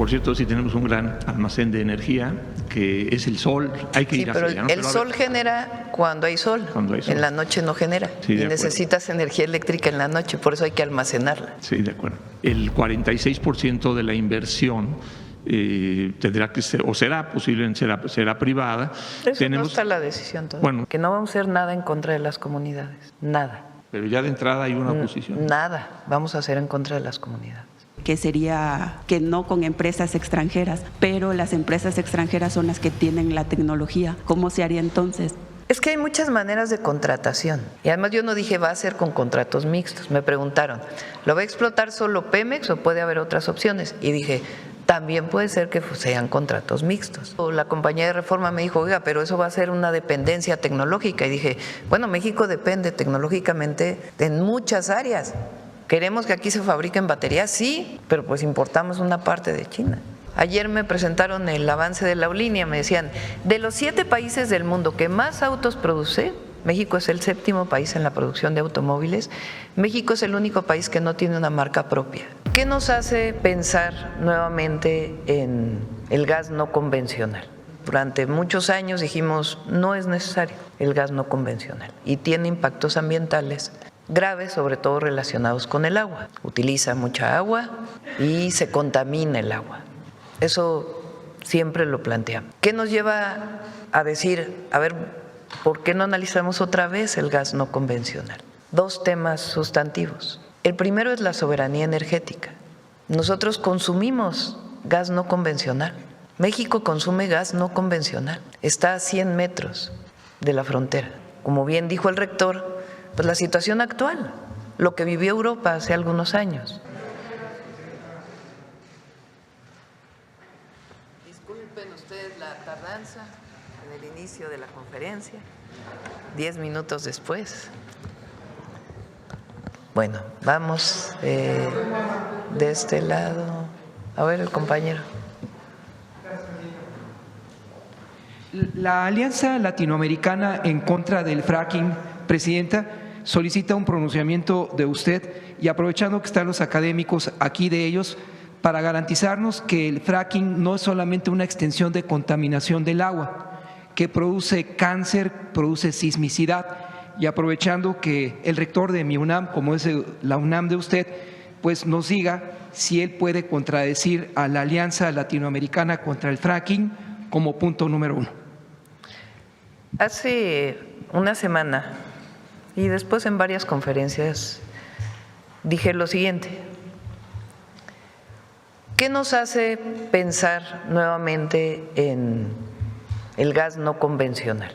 por cierto, sí tenemos un gran almacén de energía, que es el sol. Hay que ir pero hacia allá, ¿no? el sol genera cuando hay sol. Cuando hay sol. En la noche no genera. Sí, y necesitas energía eléctrica en la noche, por eso hay que almacenarla. Sí, de acuerdo. El 46% de la inversión tendrá que ser, o será posiblemente será privada. Eso no está la decisión todavía. Bueno, que no vamos a hacer nada en contra de las comunidades. Nada. pero ya de entrada hay una oposición. Nada vamos a hacer en contra de las comunidades. Que sería que no con empresas extranjeras, pero las empresas extranjeras son las que tienen la tecnología. ¿Cómo se haría entonces? Es que hay muchas maneras de contratación. Y además yo no dije va a ser con contratos mixtos. Me preguntaron, ¿lo va a explotar solo Pemex o puede haber otras opciones? Y dije, también puede ser que sean contratos mixtos. La compañía de Reforma me dijo, oiga, pero eso va a ser una dependencia tecnológica. Y dije, bueno, México depende tecnológicamente en muchas áreas. ¿Queremos que aquí se fabriquen baterías? Sí, pero pues importamos una parte de China. Ayer me presentaron el avance de la aerolínea, me decían, de los 7 países del mundo que más autos produce, México es el 7º país en la producción de automóviles, México es el único país que no tiene una marca propia. ¿Qué nos hace pensar nuevamente en el gas no convencional? Durante muchos años dijimos, no es necesario el gas no convencional y tiene impactos ambientales graves, sobre todo relacionados con el agua. Utiliza mucha agua y se contamina el agua. Eso siempre lo planteamos. ¿Qué nos lleva a decir, a ver, ¿por qué no analizamos otra vez el gas no convencional? 2 temas sustantivos. El primero es la soberanía energética. Nosotros consumimos gas no convencional. México consume gas no convencional. Está a 100 metros de la frontera. Como bien dijo el rector, pues la situación actual, lo que vivió Europa hace algunos años. Disculpen ustedes la tardanza en el inicio de la conferencia, 10 minutos después. Bueno, vamos de este lado. A ver, el compañero. La Alianza Latinoamericana en contra del fracking, Presidenta, solicita un pronunciamiento de usted y aprovechando que están los académicos aquí de ellos, para garantizarnos que el fracking no es solamente una extensión de contaminación del agua, que produce cáncer, produce sismicidad, y aprovechando que el rector de mi UNAM, como es la UNAM de usted, pues nos diga si él puede contradecir a la Alianza Latinoamericana contra el fracking como punto número 1. Hace una semana y después en varias conferencias dije lo siguiente: ¿qué nos hace pensar nuevamente en el gas no convencional?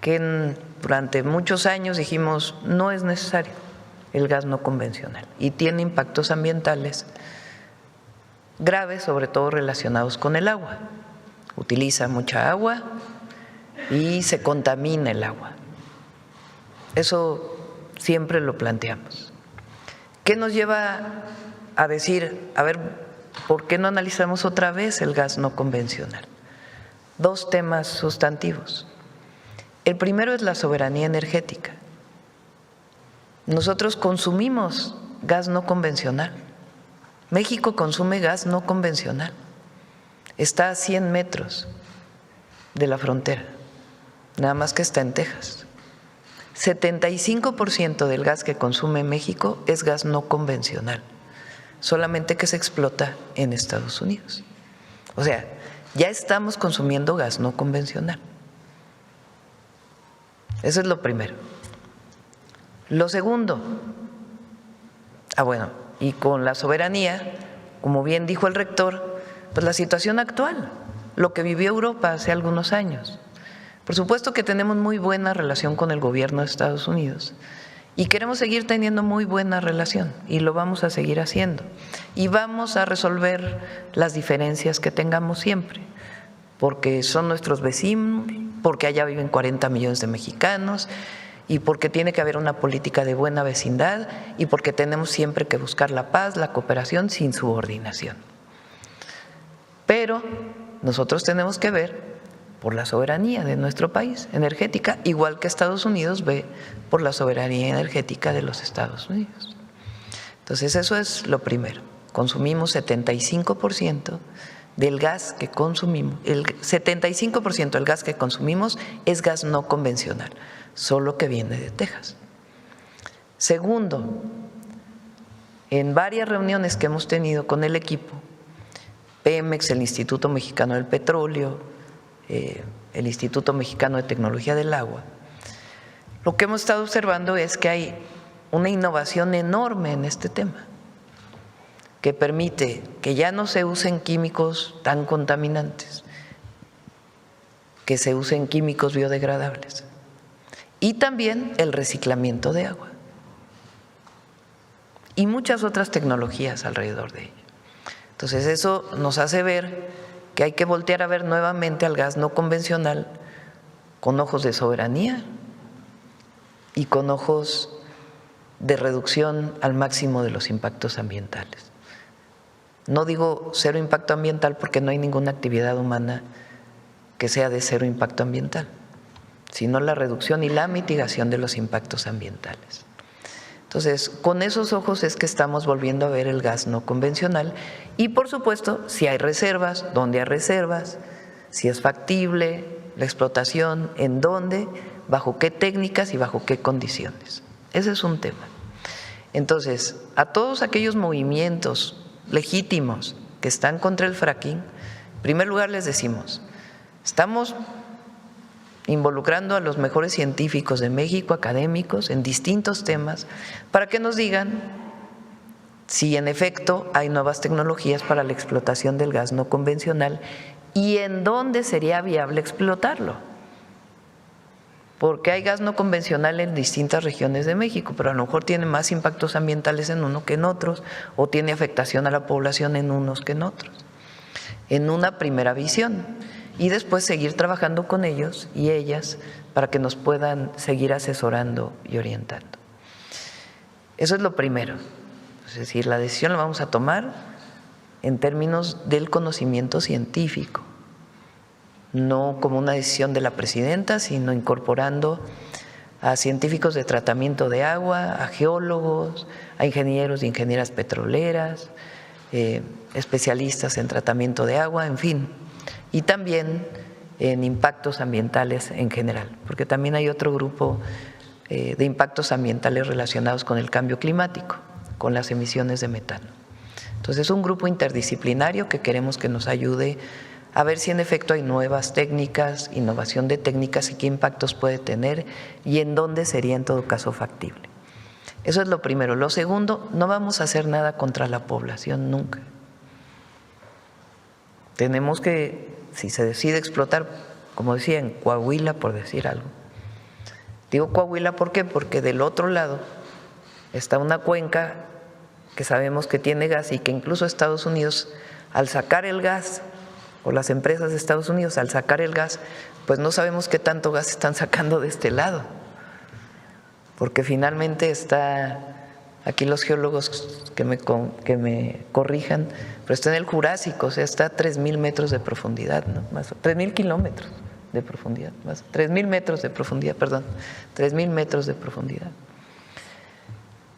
Que durante muchos años dijimos no es necesario el gas no convencional y tiene impactos ambientales graves, sobre todo relacionados con el agua. Utiliza mucha agua y se contamina el agua. Eso siempre lo planteamos. ¿Qué nos lleva a decir, a ver, ¿por qué no analizamos otra vez el gas no convencional? 2 temas sustantivos. El primero es la soberanía energética. Nosotros consumimos gas no convencional. México consume gas no convencional. Está a 100 metros de la frontera, nada más que está en Texas. 75% del gas que consume México es gas no convencional, solamente que se explota en Estados Unidos. O sea, ya estamos consumiendo gas no convencional. Eso es lo primero. Lo segundo, bueno, y con la soberanía, como bien dijo el rector, pues la situación actual, lo que vivió Europa hace algunos años. Por supuesto que tenemos muy buena relación con el gobierno de Estados Unidos y queremos seguir teniendo muy buena relación y lo vamos a seguir haciendo. Y vamos a resolver las diferencias que tengamos siempre, porque son nuestros vecinos, porque allá viven 40 millones de mexicanos y porque tiene que haber una política de buena vecindad y porque tenemos siempre que buscar la paz, la cooperación sin subordinación. Pero nosotros tenemos que ver por la soberanía de nuestro país energética, igual que Estados Unidos ve por la soberanía energética de los Estados Unidos. Entonces eso es lo primero, consumimos 75% del gas que consumimos. El 75% del gas que consumimos es gas no convencional, solo que viene de Texas. Segundo, en varias reuniones que hemos tenido con el equipo, Pemex, el Instituto Mexicano del Petróleo, el Instituto Mexicano de Tecnología del Agua, lo que hemos estado observando es que hay una innovación enorme en este tema, que permite que ya no se usen químicos tan contaminantes, que se usen químicos biodegradables y también el reciclamiento de agua y muchas otras tecnologías alrededor de ello. Entonces eso nos hace ver que hay que voltear a ver nuevamente al gas no convencional con ojos de soberanía y con ojos de reducción al máximo de los impactos ambientales. No digo cero impacto ambiental porque no hay ninguna actividad humana que sea de cero impacto ambiental, sino la reducción y la mitigación de los impactos ambientales. Entonces, con esos ojos es que estamos volviendo a ver el gas no convencional y, por supuesto, si hay reservas, dónde hay reservas, si es factible la explotación, en dónde, bajo qué técnicas y bajo qué condiciones. Ese es un tema. Entonces, a todos aquellos movimientos legítimos que están contra el fracking, en primer lugar les decimos, estamos involucrando a los mejores científicos de México, académicos, en distintos temas, para que nos digan si en efecto hay nuevas tecnologías para la explotación del gas no convencional y en dónde sería viable explotarlo. Porque hay gas no convencional en distintas regiones de México, pero a lo mejor tiene más impactos ambientales en uno que en otros, o tiene afectación a la población en unos que en otros, en una primera visión. Y después seguir trabajando con ellos y ellas para que nos puedan seguir asesorando y orientando. Eso es lo primero. Es decir, la decisión la vamos a tomar en términos del conocimiento científico, no como una decisión de la presidenta, sino incorporando a científicos de tratamiento de agua, a geólogos, a ingenieros y ingenieras petroleras, especialistas en tratamiento de agua, en fin, y también en impactos ambientales en general, porque también hay otro grupo de impactos ambientales relacionados con el cambio climático, con las emisiones de metano. Entonces es un grupo interdisciplinario que queremos que nos ayude a ver si en efecto hay nuevas técnicas, innovación de técnicas y qué impactos puede tener y en dónde sería en todo caso factible. Eso es lo primero. Lo segundo, no vamos a hacer nada contra la población nunca. Tenemos que, si se decide explotar, como decía, en Coahuila, por decir algo. Digo Coahuila, ¿por qué? Porque del otro lado está una cuenca que sabemos que tiene gas y que incluso Estados Unidos, al sacar el gas, o las empresas de Estados Unidos, al sacar el gas, pues no sabemos qué tanto gas están sacando de este lado. Porque finalmente está, aquí los geólogos que me corrijan, pero está en el Jurásico, o sea, está a 3,000 metros de profundidad, ¿no? Más, 3,000 kilómetros de profundidad, más, 3,000 metros de profundidad, perdón, 3,000 metros de profundidad.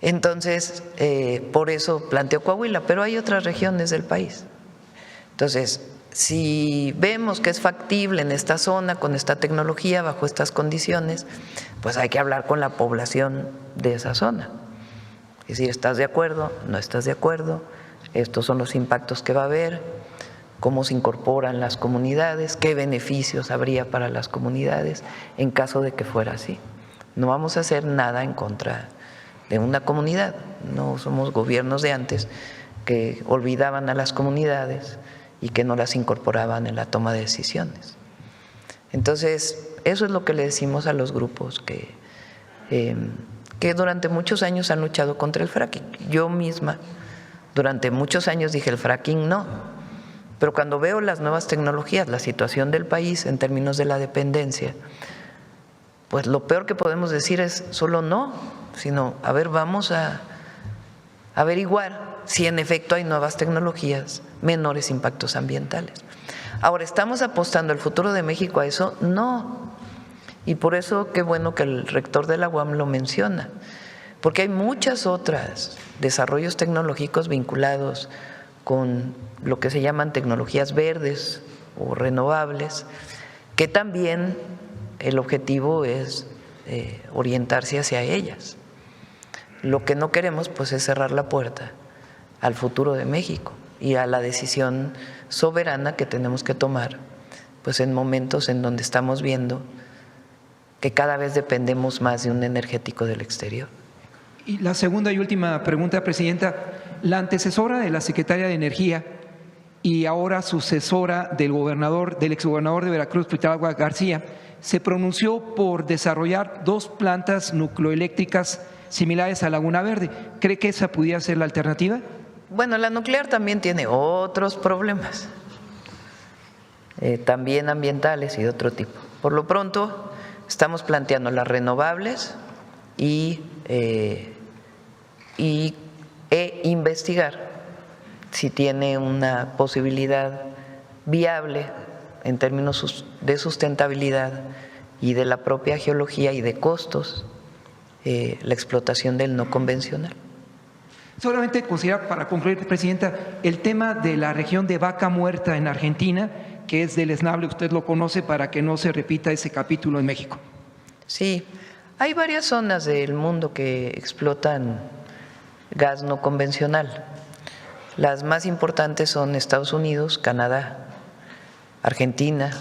Entonces, por eso planteó Coahuila, pero hay otras regiones del país. Entonces, si vemos que es factible en esta zona, con esta tecnología, bajo estas condiciones, pues hay que hablar con la población de esa zona. Es decir, ¿estás de acuerdo? ¿No estás de acuerdo? Estos son los impactos que va a haber, cómo se incorporan las comunidades, qué beneficios habría para las comunidades en caso de que fuera así. No vamos a hacer nada en contra de una comunidad, no somos gobiernos de antes que olvidaban a las comunidades y que no las incorporaban en la toma de decisiones. Entonces, eso es lo que le decimos a los grupos que durante muchos años han luchado contra el fracking. Yo misma durante muchos años dije el fracking no, pero cuando veo las nuevas tecnologías, la situación del país en términos de la dependencia, pues lo peor que podemos decir es solo no, sino a ver, vamos a averiguar si en efecto hay nuevas tecnologías, menores impactos ambientales. Ahora, ¿estamos apostando el futuro de México a eso? No. Y por eso qué bueno que el rector de la UAM lo menciona, porque hay muchos otros desarrollos tecnológicos vinculados con lo que se llaman tecnologías verdes o renovables, que también el objetivo es orientarse hacia ellas. Lo que no queremos pues es cerrar la puerta al futuro de México y a la decisión soberana que tenemos que tomar pues en momentos en donde estamos viendo que cada vez dependemos más de un energético del exterior. Y la segunda y última pregunta, Presidenta. La antecesora de la Secretaria de Energía y ahora sucesora del exgobernador de Veracruz, Cuitlagua García, se pronunció por desarrollar 2 plantas nucleoeléctricas similares a Laguna Verde. ¿Cree que esa pudiera ser la alternativa? Bueno, la nuclear también tiene otros problemas, también ambientales y de otro tipo. Por lo pronto, estamos planteando las renovables e investigar si tiene una posibilidad viable en términos de sustentabilidad y de la propia geología y de costos, la explotación del no convencional. Solamente considera, para concluir, Presidenta, el tema de la región de Vaca Muerta en Argentina, que es deleznable, usted lo conoce, para que no se repita ese capítulo en México. Sí, hay varias zonas del mundo que explotan gas no convencional. Las más importantes son Estados Unidos, Canadá, Argentina,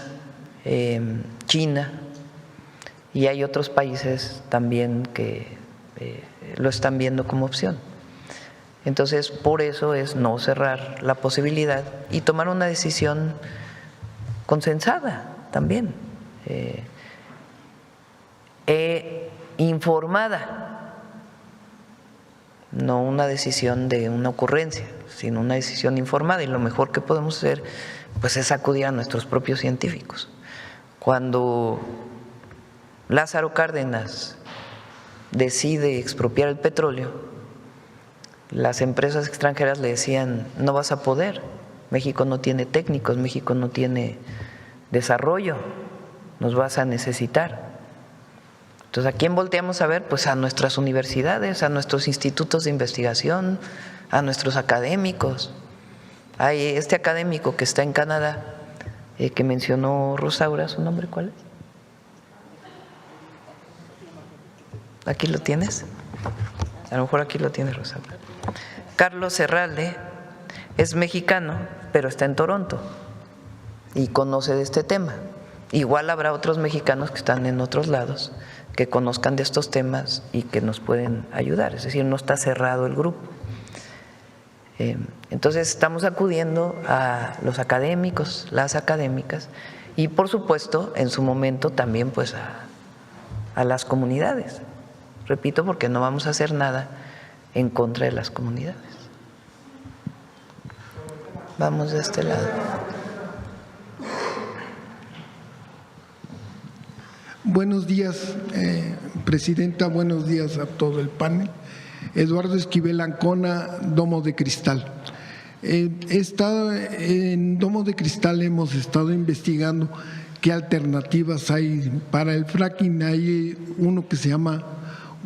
China, y hay otros países también que lo están viendo como opción. Entonces, por eso es no cerrar la posibilidad y tomar una decisión consensada también, informada, no una decisión de una ocurrencia, sino una decisión informada, y lo mejor que podemos hacer pues es acudir a nuestros propios científicos. Cuando Lázaro Cárdenas decide expropiar el petróleo, las empresas extranjeras le decían: no vas a poder, México no tiene técnicos, México no tiene desarrollo, nos vas a necesitar. Entonces, ¿a quién volteamos a ver? Pues a nuestras universidades, a nuestros institutos de investigación, a nuestros académicos. Hay este académico que está en Canadá, que mencionó Rosaura, ¿su nombre cuál es? ¿Aquí lo tienes? A lo mejor aquí lo tiene Rosaura. Carlos Herralde es mexicano, pero está en Toronto y conoce de este tema. Igual habrá otros mexicanos que están en otros lados que conozcan de estos temas y que nos pueden ayudar, es decir, no está cerrado el grupo. Entonces estamos acudiendo a los académicos, las académicas y por supuesto en su momento también pues a las comunidades. Repito, porque no vamos a hacer nada en contra de las comunidades. Vamos de este lado. Buenos días, Presidenta, buenos días a todo el panel. Eduardo Esquivel Ancona, Domo de Cristal. En Domo de Cristal hemos estado investigando qué alternativas hay para el fracking. Hay uno que se llama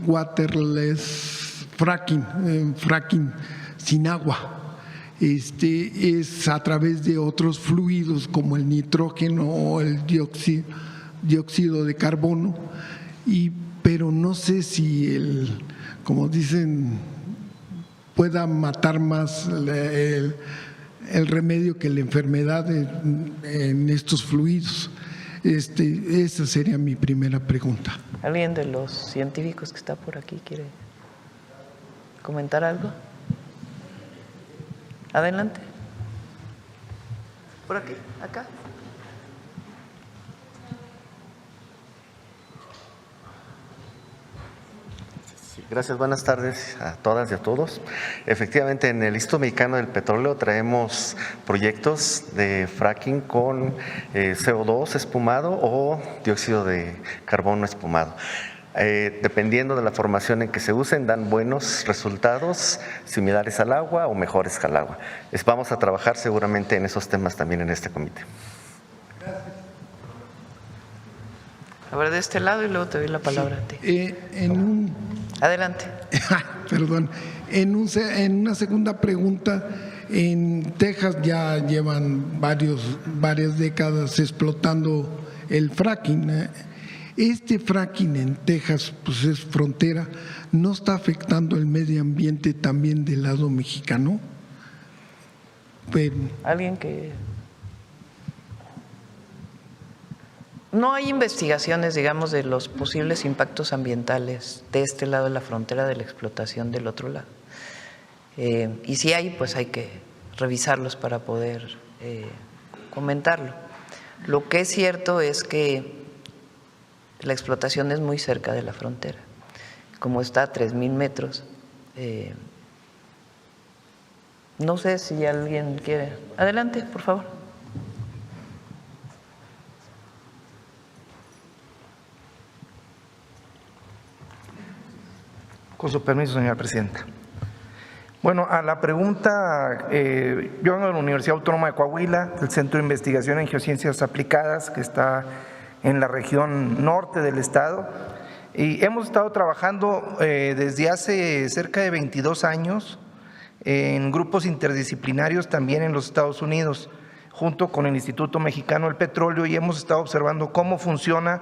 waterless fracking, fracking sin agua. Es a través de otros fluidos como el nitrógeno o el dióxido de carbono, pero no sé si como dicen, pueda matar más el remedio que la enfermedad en estos fluidos. Esa sería mi primera pregunta. ¿Alguien de los científicos que está por aquí quiere comentar algo? Adelante. Por aquí, acá. Gracias, buenas tardes a todas y a todos. Efectivamente, en el Instituto Mexicano del Petróleo traemos proyectos de fracking con CO2 espumado o dióxido de carbono espumado. Dependiendo de la formación en que se usen, dan buenos resultados similares al agua o mejores que al agua. Vamos a trabajar seguramente en esos temas también en este comité. A ver, de este lado y luego te doy la palabra a ti. Sí, Adelante. Perdón, en una segunda pregunta, en Texas ya llevan varias décadas explotando el fracking. Este fracking en Texas, pues es frontera, ¿no está afectando el medio ambiente también del lado mexicano? ¿Alguien que...? No hay investigaciones, digamos, de los posibles impactos ambientales de este lado de la frontera de la explotación del otro lado. Y si hay, pues hay que revisarlos para poder comentarlo. Lo que es cierto es que la explotación es muy cerca de la frontera. Como está a 3,000 metros, no sé si alguien quiere. Adelante, por favor. Con su permiso, señora presidenta. Bueno, a la pregunta, yo vengo de la Universidad Autónoma de Coahuila, del Centro de Investigación en Geociencias Aplicadas, que está en la región norte del estado, y hemos estado trabajando desde hace cerca de 22 años en grupos interdisciplinarios también en los Estados Unidos, junto con el Instituto Mexicano del Petróleo, y hemos estado observando cómo funciona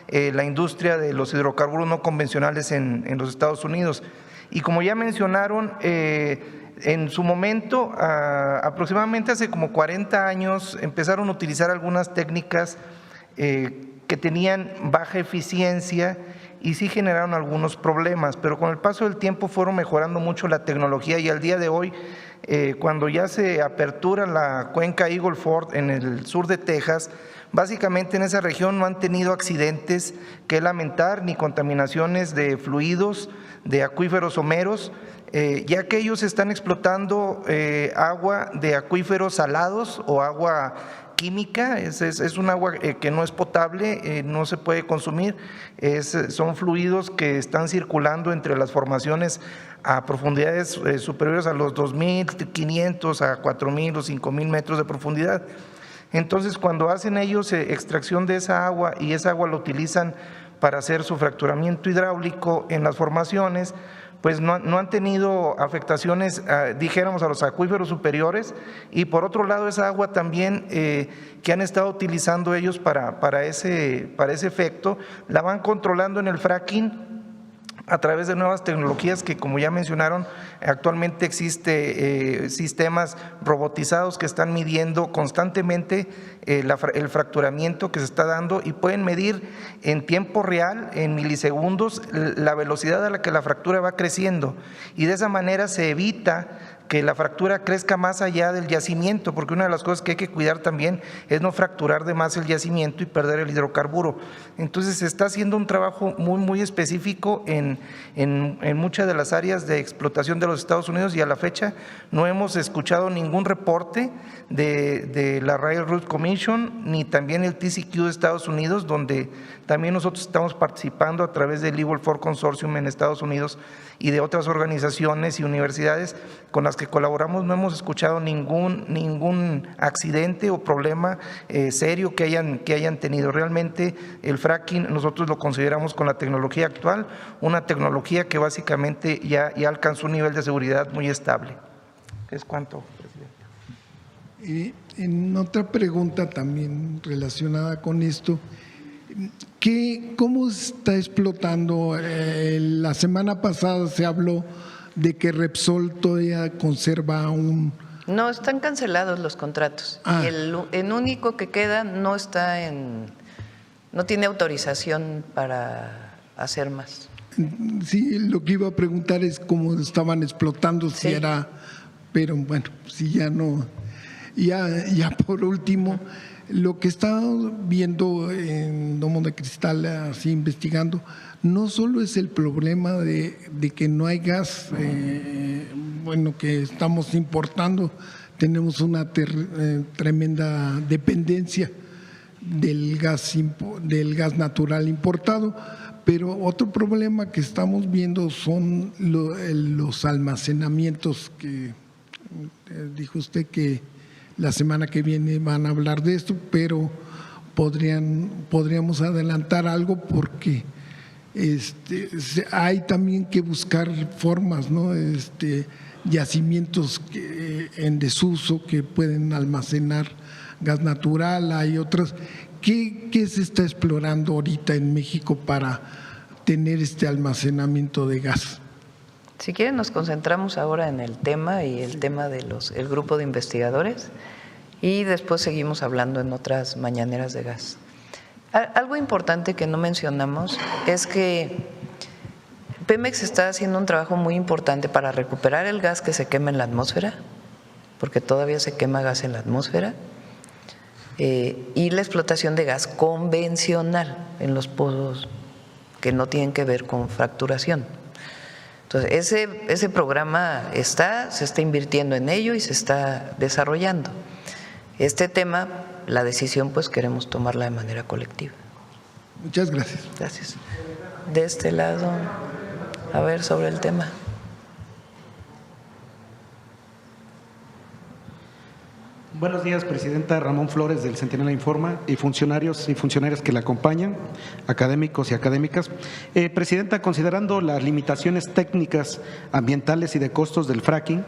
la industria de los hidrocarburos no convencionales en los Estados Unidos. Y como ya mencionaron, en su momento, aproximadamente hace como 40 años, empezaron a utilizar algunas técnicas que tenían baja eficiencia y sí generaron algunos problemas, pero con el paso del tiempo fueron mejorando mucho la tecnología, y al día de hoy, cuando ya se apertura la cuenca Eagle Ford en el sur de Texas, básicamente en esa región no han tenido accidentes que lamentar ni contaminaciones de fluidos, de acuíferos someros, ya que ellos están explotando agua de acuíferos salados o agua química, es un agua que no es potable, no se puede consumir, son fluidos que están circulando entre las formaciones a profundidades superiores a los 2,500 a 4,000 o 5,000 metros de profundidad. Entonces, cuando hacen ellos extracción de esa agua y esa agua la utilizan para hacer su fracturamiento hidráulico en las formaciones, pues no han tenido afectaciones, dijéramos, a los acuíferos superiores, y por otro lado esa agua también que han estado utilizando ellos para ese efecto, la van controlando en el fracking a través de nuevas tecnologías que, como ya mencionaron, actualmente existe sistemas robotizados que están midiendo constantemente el fracturamiento que se está dando, y pueden medir en tiempo real, en milisegundos, la velocidad a la que la fractura va creciendo, y de esa manera se evita que la fractura crezca más allá del yacimiento, porque una de las cosas que hay que cuidar también es no fracturar de más el yacimiento y perder el hidrocarburo. Entonces se está haciendo un trabajo muy específico en muchas de las áreas de explotación de los Estados Unidos, y a la fecha no hemos escuchado ningún reporte de la Railroad Commission ni también el TCQ de Estados Unidos, donde también nosotros estamos participando a través del Eagle Ford Consortium en Estados Unidos y de otras organizaciones y universidades con las que colaboramos. No hemos escuchado ningún accidente o problema serio que hayan tenido. Realmente el fracking nosotros lo consideramos, con la tecnología actual, una tecnología que básicamente ya alcanzó un nivel de seguridad muy estable. ¿Es cuánto, presidente? En otra pregunta también relacionada con esto, ¿cómo está explotando? La semana pasada se habló de que Repsol todavía conserva un... No, están cancelados los contratos. Y el único que queda no tiene autorización para hacer más. Sí, lo que iba a preguntar es cómo estaban explotando, si Sí. era... Pero bueno, si ya no... Ya por último, lo que está viendo en Domo de Cristal, así investigando, no solo es el problema de que no hay gas, que estamos importando, tenemos una tremenda dependencia del gas natural importado, pero otro problema que estamos viendo son los almacenamientos, que dijo usted que la semana que viene van a hablar de esto, pero podríamos adelantar algo, porque hay también que buscar formas, ¿no? Yacimientos en desuso que pueden almacenar gas natural, hay otras. ¿Qué se está explorando ahorita en México para tener este almacenamiento de gas? Si quieren nos concentramos ahora en el tema y el tema de el grupo de investigadores y después seguimos hablando en otras mañaneras de gas. Algo importante que no mencionamos es que Pemex está haciendo un trabajo muy importante para recuperar el gas que se quema en la atmósfera, porque todavía se quema gas en la atmósfera, y la explotación de gas convencional en los pozos que no tienen que ver con fracturación. Entonces, ese programa se está invirtiendo en ello y se está desarrollando. Este tema, la decisión, pues queremos tomarla de manera colectiva. Muchas gracias. Gracias. De este lado, a ver sobre el tema. Buenos días, Presidenta. Ramón Flores, del Centinela Informa, y funcionarios y funcionarias que la acompañan, académicos y académicas. Presidenta, considerando las limitaciones técnicas, ambientales y de costos del fracking,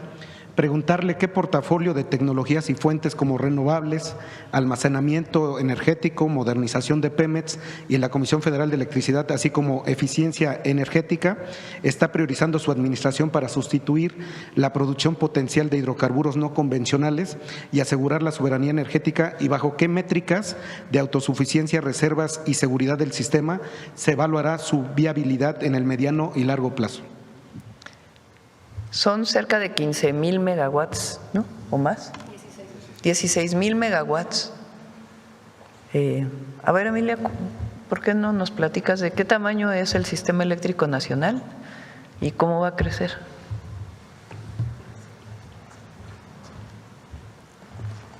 preguntarle qué portafolio de tecnologías y fuentes como renovables, almacenamiento energético, modernización de Pemex y en la Comisión Federal de Electricidad, así como eficiencia energética, está priorizando su administración para sustituir la producción potencial de hidrocarburos no convencionales y asegurar la soberanía energética, y bajo qué métricas de autosuficiencia, reservas y seguridad del sistema se evaluará su viabilidad en el mediano y largo plazo. Son cerca de 15,000 megawatts, ¿no? ¿O más? 16,000 megawatts. A ver, Emilia, ¿por qué no nos platicas de qué tamaño es el sistema eléctrico nacional y cómo va a crecer?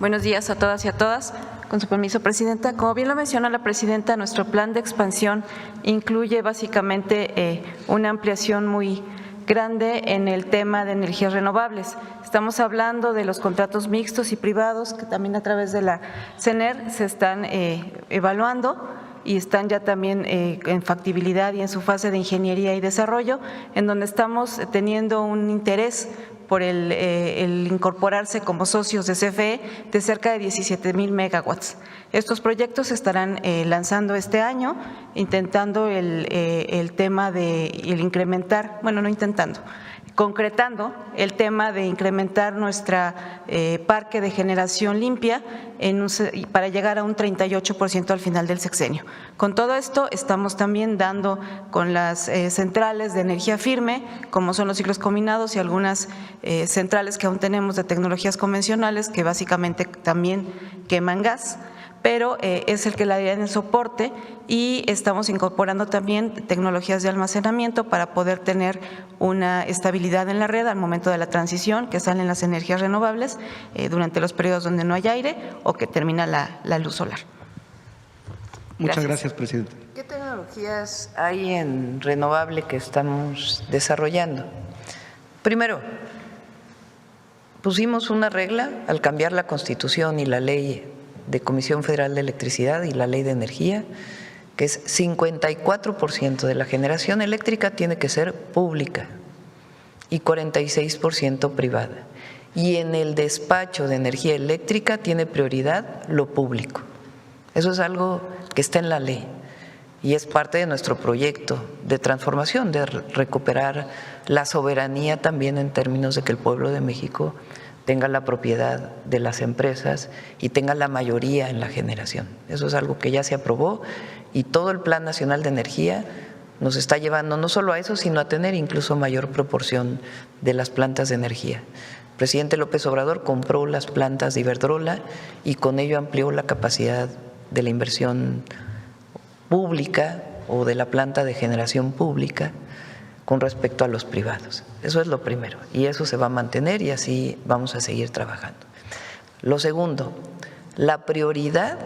Buenos días a todas y a todas. Con su permiso, Presidenta. Como bien lo menciona la Presidenta, nuestro plan de expansión incluye básicamente una ampliación muy grande en el tema de energías renovables. Estamos hablando de los contratos mixtos y privados que también a través de la CENER se están evaluando y están ya también en factibilidad y en su fase de ingeniería y desarrollo, en donde estamos teniendo un interés por el incorporarse como socios de CFE de cerca de 17,000 megawatts. Estos proyectos se estarán lanzando este año, intentando el tema de el incrementar, bueno, no intentando, concretando el tema de incrementar nuestra parque de generación limpia para llegar a un 38% al final del sexenio. Con todo esto estamos también dando con las centrales de energía firme, como son los ciclos combinados y algunas centrales que aún tenemos de tecnologías convencionales que básicamente también queman gas, pero es el que le darían el soporte, y estamos incorporando también tecnologías de almacenamiento para poder tener una estabilidad en la red al momento de la transición, que salen las energías renovables durante los periodos donde no hay aire o que termina la luz solar. Muchas gracias, Presidenta. ¿Qué tecnologías hay en renovable que estamos desarrollando? Primero, pusimos una regla al cambiar la Constitución y la Ley de Comisión Federal de Electricidad y la Ley de Energía, que es 54% de la generación eléctrica tiene que ser pública y 46% privada. Y en el despacho de energía eléctrica tiene prioridad lo público. Eso es algo que está en la ley y es parte de nuestro proyecto de transformación, de recuperar la soberanía también en términos de que el pueblo de México tenga la propiedad de las empresas y tenga la mayoría en la generación. Eso es algo que ya se aprobó y todo el Plan Nacional de Energía nos está llevando no solo a eso, sino a tener incluso mayor proporción de las plantas de energía. El presidente López Obrador compró las plantas de Iberdrola y con ello amplió la capacidad de la inversión pública o de la planta de generación pública con respecto a los privados. Eso es lo primero y eso se va a mantener y así vamos a seguir trabajando. Lo segundo, la prioridad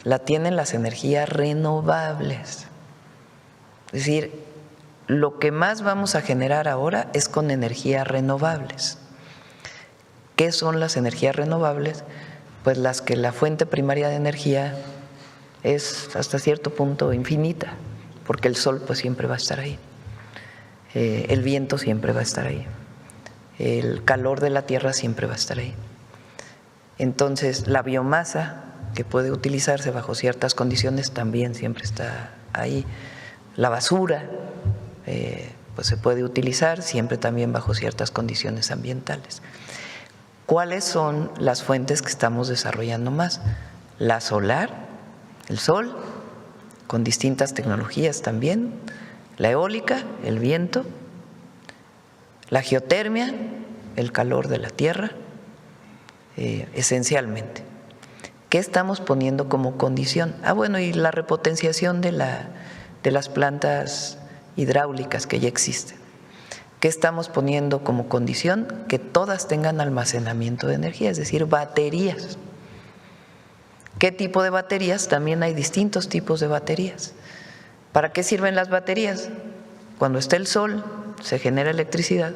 la tienen las energías renovables. Es decir, lo que más vamos a generar ahora es con energías renovables. ¿Qué son las energías renovables? Pues las que la fuente primaria de energía es hasta cierto punto infinita, porque el sol pues siempre va a estar ahí, el viento siempre va a estar ahí, el calor de la tierra siempre va a estar ahí. Entonces la biomasa que puede utilizarse bajo ciertas condiciones también siempre está ahí. La basura pues se puede utilizar siempre también bajo ciertas condiciones ambientales. ¿Cuáles son las fuentes que estamos desarrollando más? La solar, el sol, con distintas tecnologías también, la eólica, el viento, la geotermia, el calor de la tierra, esencialmente. ¿Qué estamos poniendo como condición? Bueno, y la repotenciación de las plantas hidráulicas que ya existen. ¿Qué estamos poniendo como condición? Que todas tengan almacenamiento de energía, es decir, baterías. ¿Qué tipo de baterías? También hay distintos tipos de baterías. ¿Para qué sirven las baterías? Cuando está el sol se genera electricidad,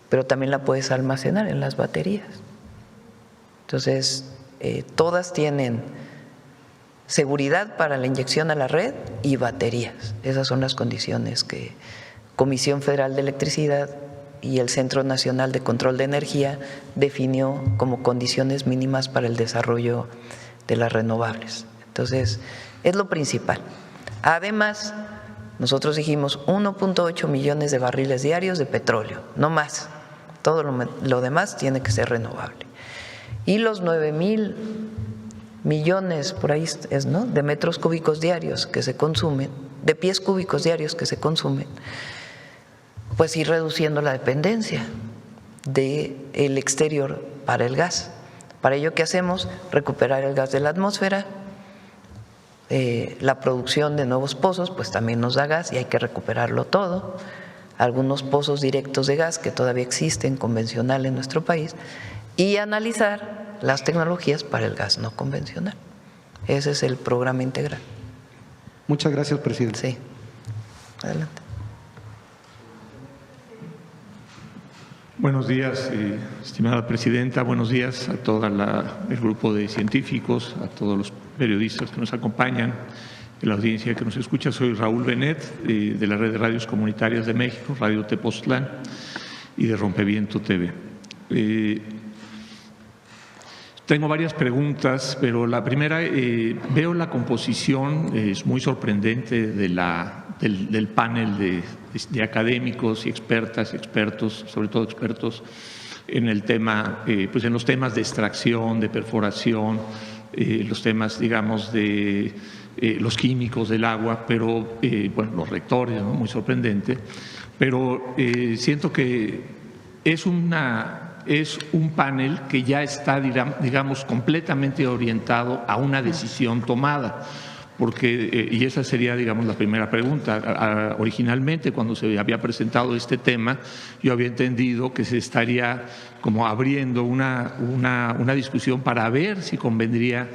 pero también la puedes almacenar en las baterías. Entonces, todas tienen seguridad para la inyección a la red y baterías. Esas son las condiciones que Comisión Federal de Electricidad y el Centro Nacional de Control de Energía definió como condiciones mínimas para el desarrollo de las renovables. Entonces, es lo principal. Además, nosotros dijimos 1.8 millones de barriles diarios de petróleo, no más. Todo lo demás tiene que ser renovable. Y los 9,000 millones, por ahí es, ¿no?, de metros cúbicos diarios que se consumen, de pies cúbicos diarios que se consumen, pues ir reduciendo la dependencia del exterior para el gas. Para ello, ¿qué hacemos? Recuperar el gas de la atmósfera. La producción de nuevos pozos pues también nos da gas y hay que recuperarlo todo. Algunos pozos directos de gas que todavía existen, convencional en nuestro país, y analizar las tecnologías para el gas no convencional. Ese es el programa integral. Muchas gracias, presidente. Sí. Adelante. Buenos días, estimada presidenta. Buenos días a todo el grupo de científicos, a todos los periodistas que nos acompañan, a la audiencia que nos escucha. Soy Raúl Benet, de la Red de Radios Comunitarias de México, Radio Tepoztlán, y de Rompeviento TV. Tengo varias preguntas, pero la primera, veo la composición, es muy sorprendente del panel de académicos y expertas, expertos, sobre todo expertos en el tema, pues en los temas de extracción, de perforación, los temas, digamos, de los químicos del agua, pero bueno, los rectores, ¿no?, muy sorprendente, pero siento que es un panel que ya está, digamos, completamente orientado a una decisión tomada, porque, y esa sería, digamos, la primera pregunta. Originalmente, cuando se había presentado este tema, yo había entendido que se estaría como abriendo una discusión para ver si convendría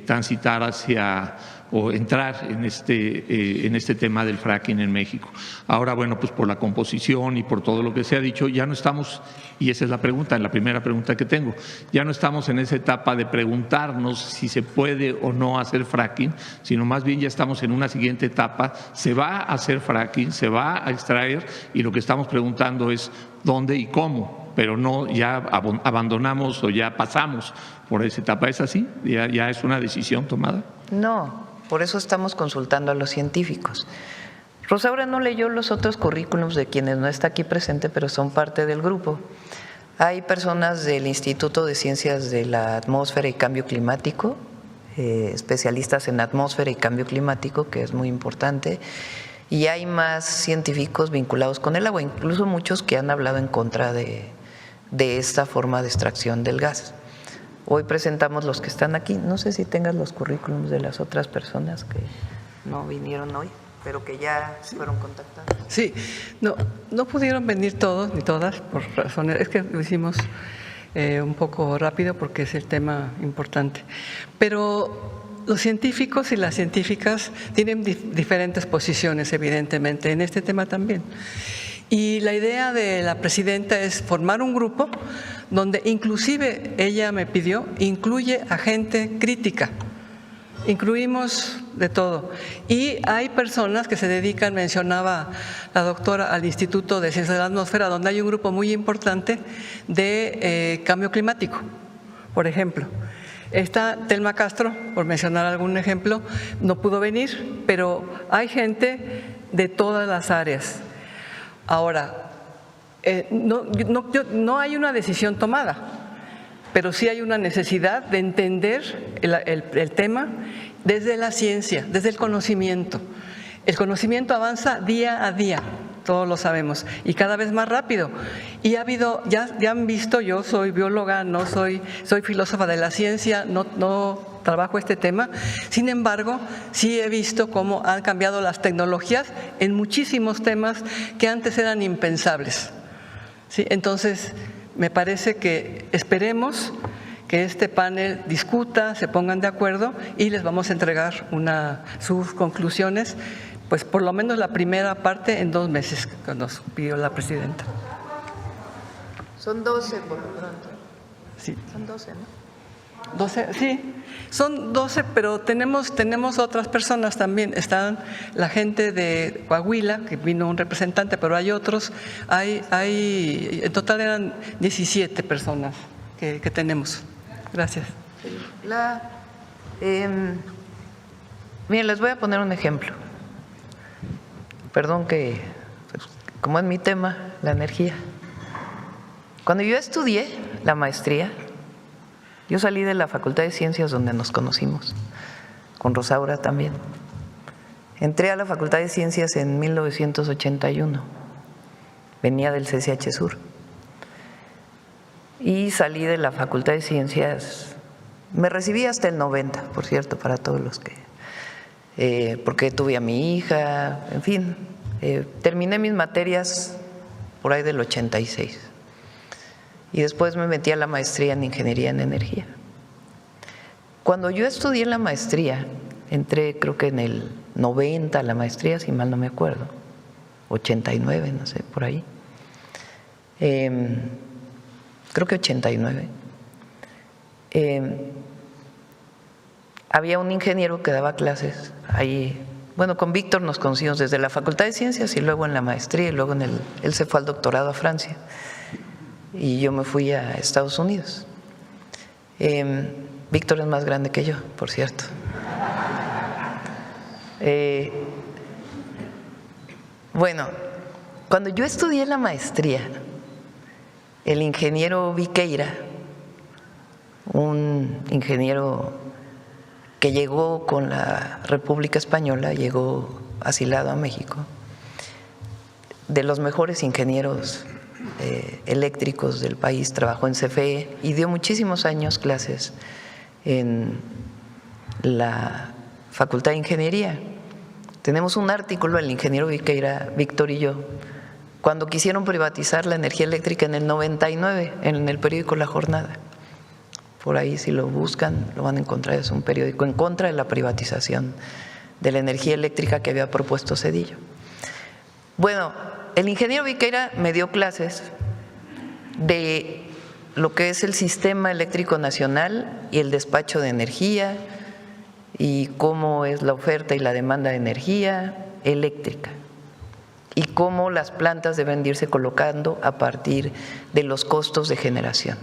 transitar hacia o entrar en este tema del fracking en México. Ahora, bueno, pues por la composición y por todo lo que se ha dicho, ya no estamos, y esa es la pregunta, la primera pregunta que tengo, ya no estamos en esa etapa de preguntarnos si se puede o no hacer fracking, sino más bien ya estamos en una siguiente etapa, se va a hacer fracking, se va a extraer, y lo que estamos preguntando es dónde y cómo, pero no ya abandonamos o ya pasamos por esa etapa. ¿Es así? ¿Ya es una decisión tomada? No. Por eso estamos consultando a los científicos. Rosaura no leyó los otros currículums de quienes no está aquí presente, pero son parte del grupo. Hay personas del Instituto de Ciencias de la Atmósfera y Cambio Climático, especialistas en atmósfera y cambio climático, que es muy importante, y hay más científicos vinculados con el agua, incluso muchos que han hablado en contra de esta forma de extracción del gas. Hoy presentamos los que están aquí. No sé si tengas los currículums de las otras personas que no vinieron hoy, pero que ya fueron contactadas. Sí, no pudieron venir todos ni todas por razones, es que lo hicimos un poco rápido porque es el tema importante. Pero los científicos y las científicas tienen diferentes posiciones, evidentemente, en este tema también. Y la idea de la presidenta es formar un grupo donde inclusive ella me pidió, incluye a gente crítica. Incluimos de todo. Y hay personas que se dedican, mencionaba la doctora, al Instituto de Ciencias de la Atmósfera, donde hay un grupo muy importante de cambio climático, por ejemplo. Está Telma Castro, por mencionar algún ejemplo, no pudo venir, pero hay gente de todas las áreas. Ahora, no hay una decisión tomada, pero sí hay una necesidad de entender el tema desde la ciencia, desde el conocimiento. El conocimiento avanza día a día, todos lo sabemos, y cada vez más rápido. Y ha habido, ya han visto, yo soy bióloga, soy filósofa de la ciencia, no trabajo este tema. Sin embargo, sí he visto cómo han cambiado las tecnologías en muchísimos temas que antes eran impensables. ¿Sí? Entonces, me parece que esperemos que este panel discuta, se pongan de acuerdo y les vamos a entregar sus conclusiones, pues por lo menos la primera parte en 2 meses, que nos pidió la presidenta. Son 12 por lo pronto. Sí. Son 12, ¿no? 12, sí, son 12, pero tenemos otras personas también. Están la gente de Coahuila, que vino un representante, pero hay otros. En total eran 17 personas que tenemos. Gracias. Miren, les voy a poner un ejemplo. Perdón que, pues, como es mi tema, la energía. Cuando yo estudié la maestría, yo salí de la Facultad de Ciencias donde nos conocimos, con Rosaura también. Entré a la Facultad de Ciencias en 1981, venía del CCH Sur. Y salí de la Facultad de Ciencias, me recibí hasta el 90, por cierto, para todos los que… porque tuve a mi hija, en fin, terminé mis materias por ahí del 86. Y después me metí a la maestría en Ingeniería en Energía. Cuando yo estudié la maestría, entré creo que en el 90 a la maestría, si mal no me acuerdo, 89, no sé, por ahí. Creo que 89. Había un ingeniero que daba clases ahí. Bueno, con Víctor nos conocimos desde la Facultad de Ciencias y luego en la maestría y luego él se fue al doctorado a Francia y yo me fui a Estados Unidos. Víctor es más grande que yo, por cierto. Bueno, cuando yo estudié la maestría, el ingeniero Viqueira, un ingeniero que llegó con la República Española, llegó asilado a México, de los mejores ingenieros eléctricos del país, trabajó en CFE y dio muchísimos años clases en la Facultad de Ingeniería. Tenemos un artículo, el ingeniero Viqueira, Víctor y yo, cuando quisieron privatizar la energía eléctrica en el 99, en el periódico La Jornada. Por ahí, si lo buscan, lo van a encontrar. Es un periódico en contra de la privatización de la energía eléctrica que había propuesto Zedillo. Bueno, el ingeniero Viqueira me dio clases de lo que es el sistema eléctrico nacional y el despacho de energía y cómo es la oferta y la demanda de energía eléctrica y cómo las plantas deben irse colocando a partir de los costos de generación.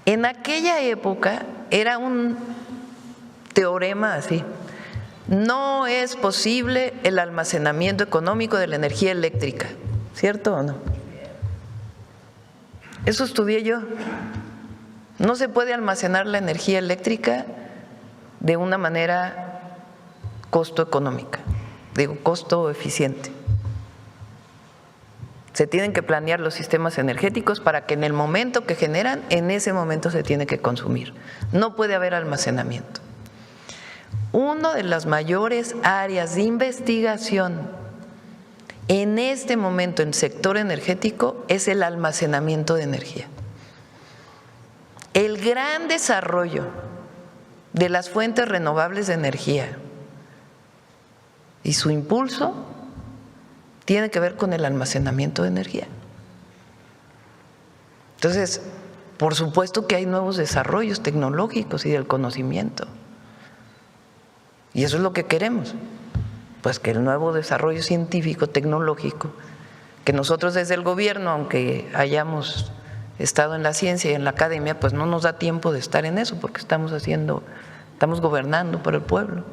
En aquella época era un teorema así: no es posible el almacenamiento económico de la energía eléctrica, ¿cierto o no? Eso estudié yo. No se puede almacenar la energía eléctrica de una manera costo económica, digo costo eficiente. Se tienen que planear los sistemas energéticos para que en el momento que generan, en ese momento se tiene que consumir. No puede haber almacenamiento. Una de las mayores áreas de investigación en este momento en el sector energético es el almacenamiento de energía. El gran desarrollo de las fuentes renovables de energía y su impulso tiene que ver con el almacenamiento de energía. Entonces, por supuesto que hay nuevos desarrollos tecnológicos y del conocimiento. Y eso es lo que queremos, pues que el nuevo desarrollo científico, tecnológico, que nosotros desde el gobierno, aunque hayamos estado en la ciencia y en la academia, pues no nos da tiempo de estar en eso porque estamos gobernando para el pueblo.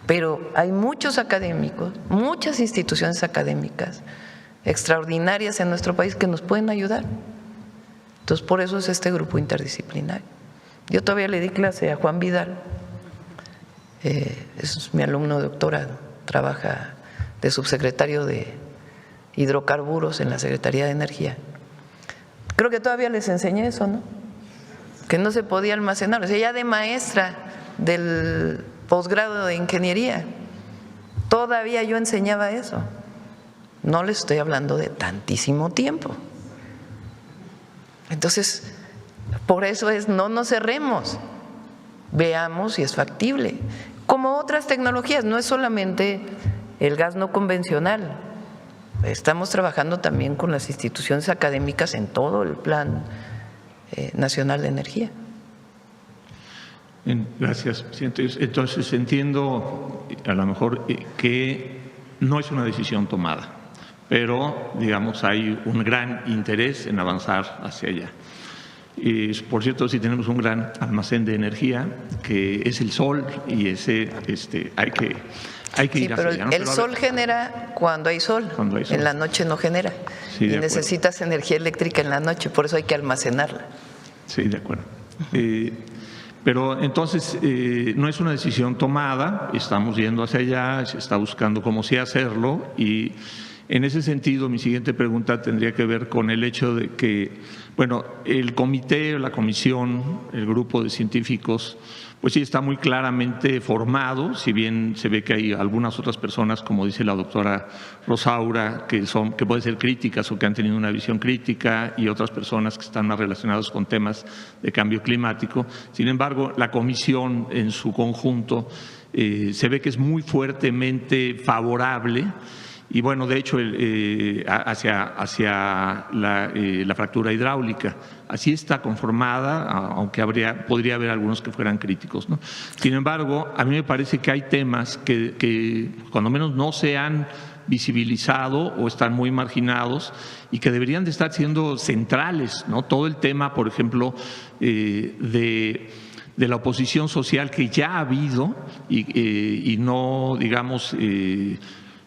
Pero hay muchos académicos, muchas instituciones académicas extraordinarias en nuestro país que nos pueden ayudar. Entonces, por eso es este grupo interdisciplinario. Yo todavía le di clase a Juan Vidal, es mi alumno de doctorado, trabaja de subsecretario de hidrocarburos en la Secretaría de Energía. Creo que todavía les enseñé eso, ¿no? Que no se podía almacenar. O sea, ya de maestra del posgrado de ingeniería, todavía yo enseñaba eso. No les estoy hablando de tantísimo tiempo. Entonces, por eso no nos cerremos, veamos si es factible. Como otras tecnologías, no es solamente el gas no convencional. Estamos trabajando también con las instituciones académicas en todo el Plan Nacional de Energía. Gracias, presidente. Entonces entiendo a lo mejor que no es una decisión tomada, pero digamos hay un gran interés en avanzar hacia allá. Y, por cierto, sí tenemos un gran almacén de energía que es el sol y ese hay que ir hacia allá, ¿no? El sol genera cuando hay sol, en la noche no genera. Sí, y necesitas energía eléctrica en la noche, por eso hay que almacenarla. Sí, de acuerdo. Pero entonces no es una decisión tomada, estamos yendo hacia allá, se está buscando cómo sí hacerlo y en ese sentido mi siguiente pregunta tendría que ver con el hecho de que, bueno, el comité, la comisión, el grupo de científicos, pues sí está muy claramente formado, si bien se ve que hay algunas otras personas, como dice la doctora Rosaura, que pueden ser críticas o que han tenido una visión crítica y otras personas que están más relacionadas con temas de cambio climático. Sin embargo, la comisión en su conjunto se ve que es muy fuertemente favorable. Y bueno, de hecho, hacia la fractura hidráulica. Así está conformada, aunque podría haber algunos que fueran críticos, ¿no? Sin embargo, a mí me parece que hay temas que cuando menos no se han visibilizado o están muy marginados y que deberían de estar siendo centrales, ¿no? Todo el tema, por ejemplo, de la oposición social que ya ha habido y no, digamos,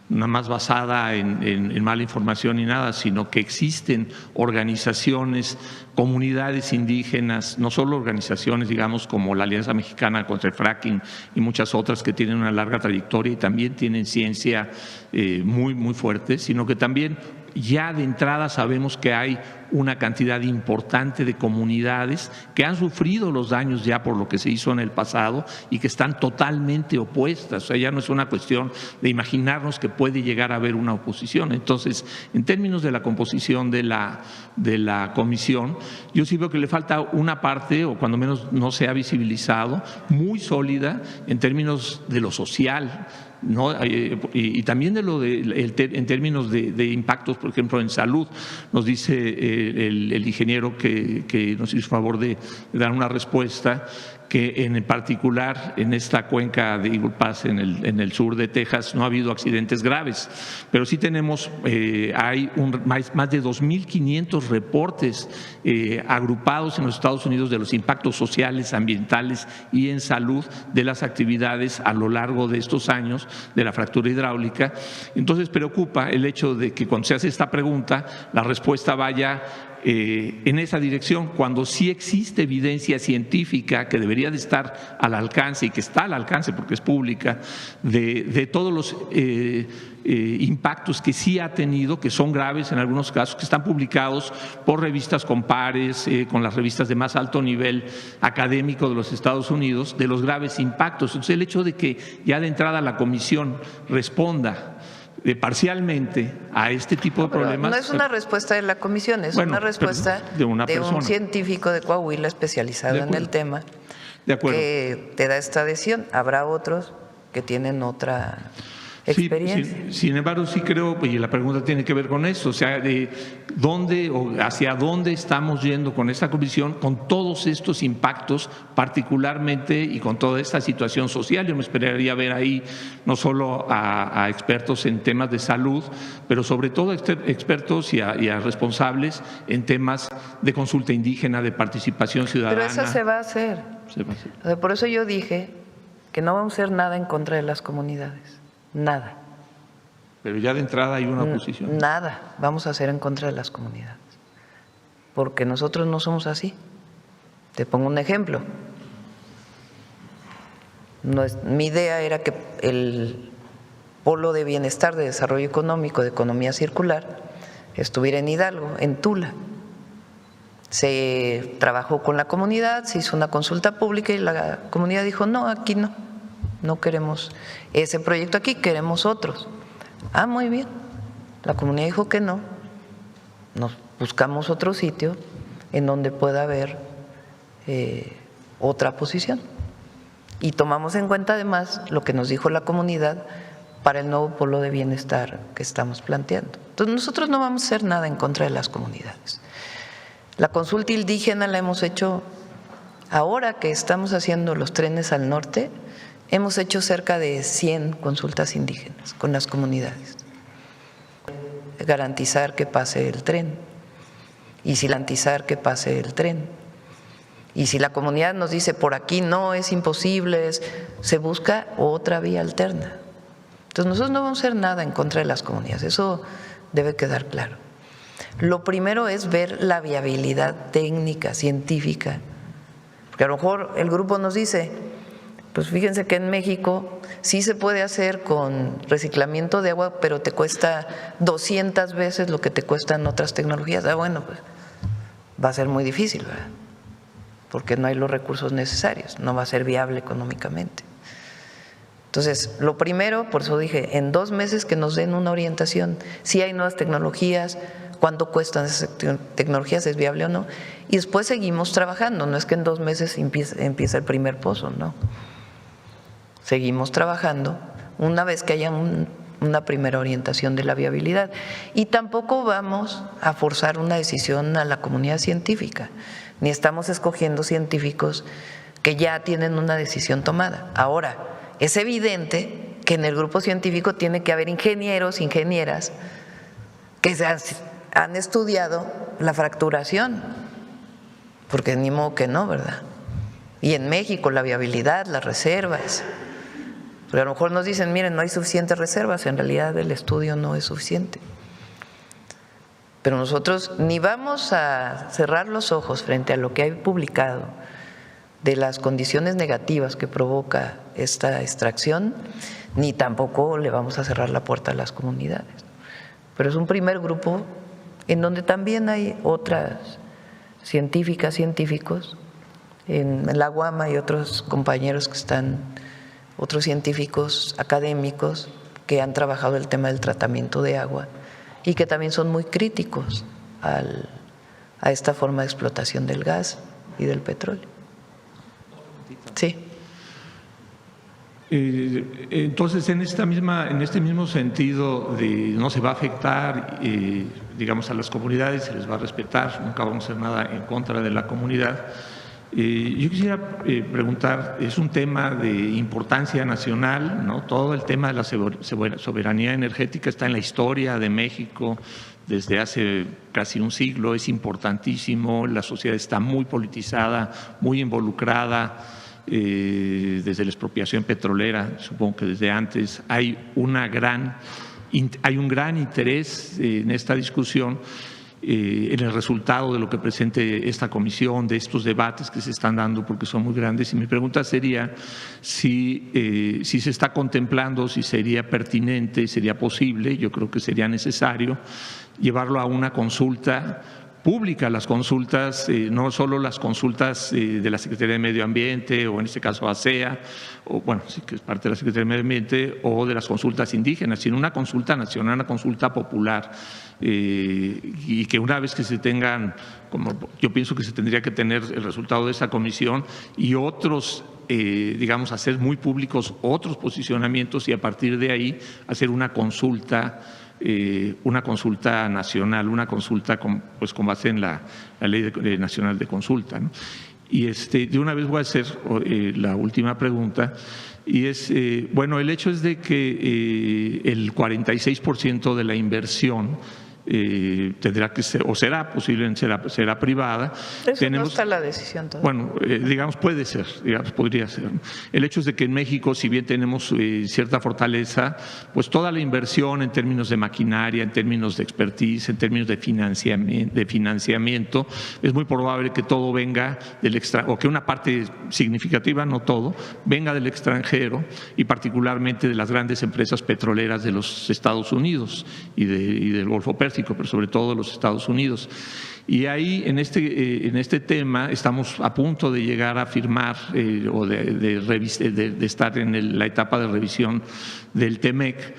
nada más basada en mala información ni nada, sino que existen organizaciones, comunidades indígenas, no solo organizaciones, digamos, como la Alianza Mexicana contra el Fracking y muchas otras que tienen una larga trayectoria y también tienen ciencia muy, muy fuerte, sino que también ya de entrada sabemos que hay una cantidad importante de comunidades que han sufrido los daños ya por lo que se hizo en el pasado y que están totalmente opuestas. O sea, ya no es una cuestión de imaginarnos que puede llegar a haber una oposición. Entonces, en términos de la composición de la comisión, yo sí veo que le falta una parte, o cuando menos no se ha visibilizado, muy sólida en términos de lo social, ¿no? Y también en términos de impactos, por ejemplo, en salud. Nos dice el ingeniero que nos hizo favor de dar una respuesta, que en particular en esta cuenca de Eagle Pass en el sur de Texas no ha habido accidentes graves, pero sí tenemos, hay más de 2.500 reportes agrupados en los Estados Unidos de los impactos sociales, ambientales y en salud de las actividades a lo largo de estos años de la fractura hidráulica. Entonces preocupa el hecho de que cuando se hace esta pregunta la respuesta vaya en esa dirección, cuando sí existe evidencia científica que debería de estar al alcance y que está al alcance porque es pública de todos los impactos que sí ha tenido, que son graves en algunos casos, que están publicados por revistas con pares, con las revistas de más alto nivel académico de los Estados Unidos, de los graves impactos. Entonces el hecho de que ya de entrada la comisión responda parcialmente a este tipo de problemas. No es una respuesta de la comisión, es una respuesta de un científico de Coahuila especializado en el tema que te da esta adhesión. Habrá otros que tienen otra experiencia. Sí, sin embargo, sí creo, y la pregunta tiene que ver con eso, o sea, de dónde o hacia dónde estamos yendo con esta comisión, con todos estos impactos, particularmente y con toda esta situación social. Yo me esperaría ver ahí no solo a expertos en temas de salud, pero sobre todo expertos y a responsables en temas de consulta indígena, de participación ciudadana. Pero eso se va a hacer. Se va a hacer. O sea, por eso yo dije que no vamos a hacer nada en contra de las comunidades. Nada. Pero ya de entrada hay una oposición. Nada vamos a hacer en contra de las comunidades, porque nosotros no somos así. Te pongo un ejemplo. Mi idea era que el Polo de Bienestar, de Desarrollo Económico, de Economía Circular, estuviera en Hidalgo, en Tula. Se trabajó con la comunidad, se hizo una consulta pública y la comunidad dijo, no, aquí no queremos ese proyecto aquí, queremos otros. Ah, muy bien. La comunidad dijo que no. Nos buscamos otro sitio en donde pueda haber otra posición. Y tomamos en cuenta además lo que nos dijo la comunidad para el nuevo polo de bienestar que estamos planteando. Entonces nosotros no vamos a hacer nada en contra de las comunidades. La consulta indígena la hemos hecho ahora que estamos haciendo los trenes al norte. Hemos hecho cerca de 100 consultas indígenas con las comunidades. Garantizar que pase el tren y garantizar que pase el tren. Y si la comunidad nos dice por aquí no, es imposible, se busca otra vía alterna. Entonces nosotros no vamos a hacer nada en contra de las comunidades, eso debe quedar claro. Lo primero es ver la viabilidad técnica, científica, porque a lo mejor el grupo nos dice, pues fíjense que en México sí se puede hacer con reciclamiento de agua, pero te cuesta 200 veces lo que te cuestan otras tecnologías. Ah, bueno, pues va a ser muy difícil, ¿verdad? Porque no hay los recursos necesarios, no va a ser viable económicamente. Entonces, lo primero, por eso dije, en 2 meses que nos den una orientación, si hay nuevas tecnologías, cuánto cuestan esas tecnologías, es viable o no, y después seguimos trabajando, no es que en 2 meses empieza el primer pozo, no. Seguimos trabajando una vez que haya una primera orientación de la viabilidad. Y tampoco vamos a forzar una decisión a la comunidad científica, ni estamos escogiendo científicos que ya tienen una decisión tomada. Ahora, es evidente que en el grupo científico tiene que haber ingenieros, ingenieras que han estudiado la fracturación, porque ni modo que no, ¿verdad? Y en México la viabilidad, las reservas. Pero a lo mejor nos dicen, miren, no hay suficientes reservas, en realidad el estudio no es suficiente. Pero nosotros ni vamos a cerrar los ojos frente a lo que hay publicado de las condiciones negativas que provoca esta extracción, ni tampoco le vamos a cerrar la puerta a las comunidades. Pero es un primer grupo en donde también hay otras científicas, científicos, en la UAM hay otros compañeros que están, otros científicos académicos que han trabajado el tema del tratamiento de agua y que también son muy críticos a esta forma de explotación del gas y del petróleo. Sí. Entonces, en este mismo sentido de no se va a afectar, digamos, a las comunidades, se les va a respetar, nunca vamos a hacer nada en contra de la comunidad. Yo quisiera preguntar, es un tema de importancia nacional, ¿no? Todo el tema de la soberanía energética está en la historia de México desde hace casi un siglo, es importantísimo, la sociedad está muy politizada, muy involucrada, desde la expropiación petrolera, supongo que desde antes, hay un gran interés en esta discusión, en el resultado de lo que presente esta comisión, de estos debates que se están dando porque son muy grandes. Y mi pregunta sería si se está contemplando, si sería pertinente, sería posible, yo creo que sería necesario, llevarlo a una consulta pública, las consultas, no solo las consultas de la Secretaría de Medio Ambiente o en este caso ASEA, o bueno, sí que es parte de la Secretaría de Medio Ambiente, o de las consultas indígenas, sino una consulta nacional, una consulta popular, y que una vez que se tengan, como yo pienso que se tendría que tener el resultado de esa comisión y otros digamos, hacer muy públicos otros posicionamientos y a partir de ahí hacer una consulta nacional, una consulta con base en la Ley Nacional de Consulta, ¿no? Y de una vez voy a hacer la última pregunta, y es, bueno, el hecho es de que el 46% de la inversión tendrá que ser, o será posiblemente será privada. Eso no está la decisión todavía. Bueno, digamos, puede ser, digamos, podría ser. El hecho es de que en México, si bien tenemos cierta fortaleza, pues toda la inversión en términos de maquinaria, en términos de expertise, en términos de financiamiento, es muy probable que todo venga del extranjero, o que una parte significativa, no todo, venga del extranjero y particularmente de las grandes empresas petroleras de los Estados Unidos y del Golfo Pérsico, pero sobre todo los Estados Unidos. Y ahí, en este tema, estamos a punto de llegar a firmar o de estar en la etapa de revisión del TEMEC.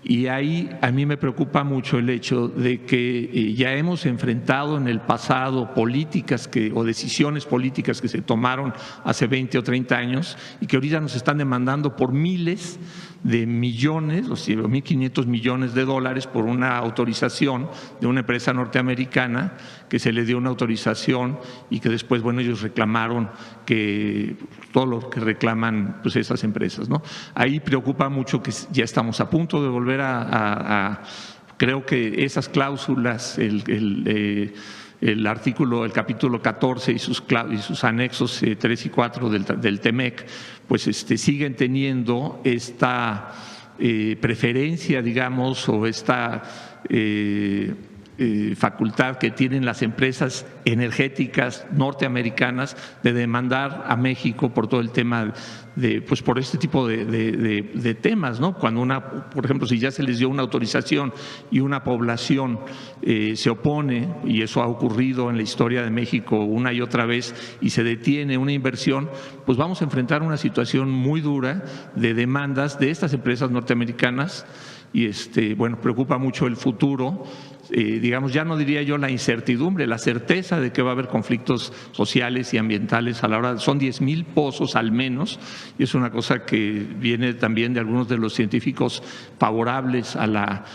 Y ahí a mí me preocupa mucho el hecho de que ya hemos enfrentado en el pasado políticas o decisiones políticas que se tomaron hace 20 o 30 años y que ahorita nos están demandando por miles de millones, o sea, 1.500 millones de dólares por una autorización de una empresa norteamericana que se le dio una autorización y que después, bueno, ellos reclamaron que todo lo que reclaman pues esas empresas, ¿no? Ahí preocupa mucho que ya estamos a punto de volver creo que esas cláusulas, el capítulo 14 y sus anexos 3 y 4 del TEMEC, pues siguen teniendo esta preferencia, digamos, o esta facultad que tienen las empresas energéticas norteamericanas de demandar a México por todo el tema pues por este tipo de temas, ¿no? Cuando por ejemplo, si ya se les dio una autorización y una población se opone, y eso ha ocurrido en la historia de México una y otra vez, y se detiene una inversión, pues vamos a enfrentar una situación muy dura de demandas de estas empresas norteamericanas. Y bueno, preocupa mucho el futuro, digamos, ya no diría yo la incertidumbre, la certeza de que va a haber conflictos sociales y ambientales a la hora. Son 10,000 pozos al menos, y es una cosa que viene también de algunos de los científicos favorables a la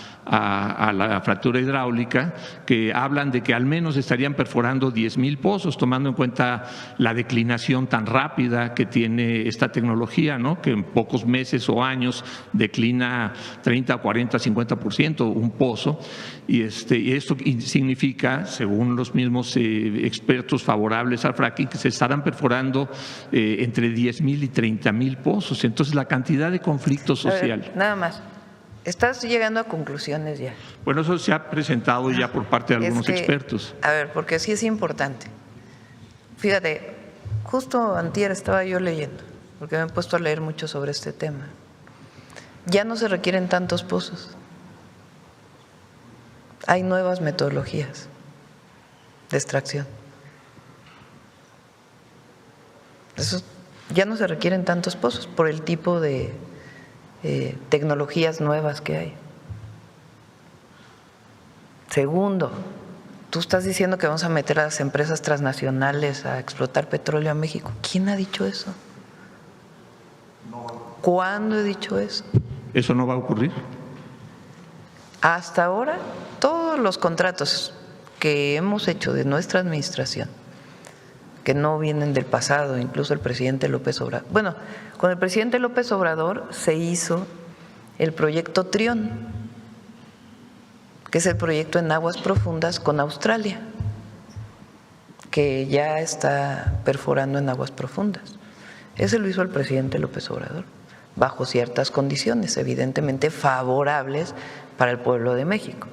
fractura hidráulica, que hablan de que al menos estarían perforando 10,000 pozos, tomando en cuenta la declinación tan rápida que tiene esta tecnología, ¿no? Que en pocos meses o años declina 30, 40, 50% un pozo, y esto significa, según los mismos expertos favorables al fracking, que se estarán perforando entre 10,000 y 30,000 pozos. Entonces, la cantidad de conflicto social. Nada más. Estás llegando a conclusiones ya. Bueno, eso se ha presentado ya por parte de algunos expertos. A ver, porque sí es importante. Fíjate, justo antier estaba yo leyendo, porque me he puesto a leer mucho sobre este tema. Ya no se requieren tantos pozos. Hay nuevas metodologías de extracción. Eso, ya no se requieren tantos pozos por el tipo de tecnologías nuevas que hay. Segundo, tú estás diciendo que vamos a meter a las empresas transnacionales a explotar petróleo a México. ¿Quién ha dicho eso? ¿Cuándo he dicho eso? ¿Eso no va a ocurrir? Hasta ahora, todos los contratos que hemos hecho de nuestra administración, que no vienen del pasado, incluso el presidente López Obrador. Bueno, con el presidente López Obrador se hizo el proyecto Trión, que es el proyecto en aguas profundas con Australia, que ya está perforando en aguas profundas. Ese lo hizo el presidente López Obrador, bajo ciertas condiciones, evidentemente favorables para el pueblo de México.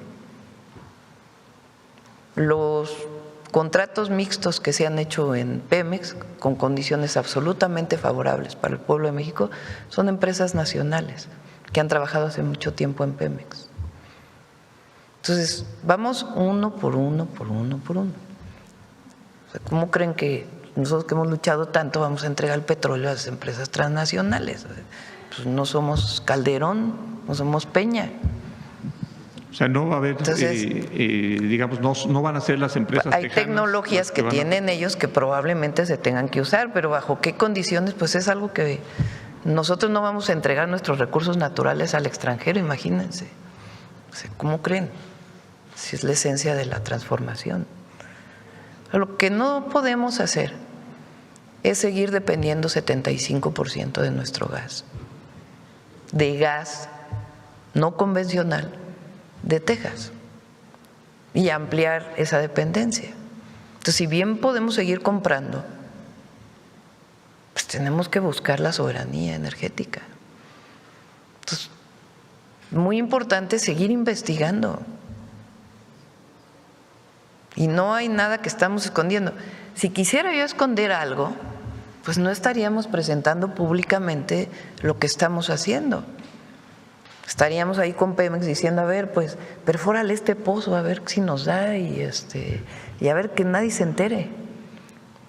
Los contratos mixtos que se han hecho en Pemex con condiciones absolutamente favorables para el pueblo de México son empresas nacionales que han trabajado hace mucho tiempo en Pemex. Entonces, vamos uno por uno, por uno, por uno. O sea, ¿cómo creen que nosotros que hemos luchado tanto vamos a entregar el petróleo a las empresas transnacionales? Pues no somos Calderón, no somos Peña. O sea, no va a haber, digamos, no van a ser las empresas hay tejanas tecnologías que tienen ellos que probablemente se tengan que usar, pero ¿bajo qué condiciones? Pues es algo que nosotros no vamos a entregar nuestros recursos naturales al extranjero, imagínense. O sea, ¿cómo creen? Si es la esencia de la transformación. Lo que no podemos hacer es seguir dependiendo 75% de nuestro gas, de gas no convencional de Texas, y ampliar esa dependencia. Entonces, si bien podemos seguir comprando, pues tenemos que buscar la soberanía energética. Entonces, muy importante seguir investigando. Y no hay nada que estamos escondiendo. Si quisiera yo esconder algo, pues no estaríamos presentando públicamente lo que estamos haciendo. Estaríamos ahí con Pemex diciendo, a ver, pues perfórale este pozo, a ver si nos da y a ver que nadie se entere.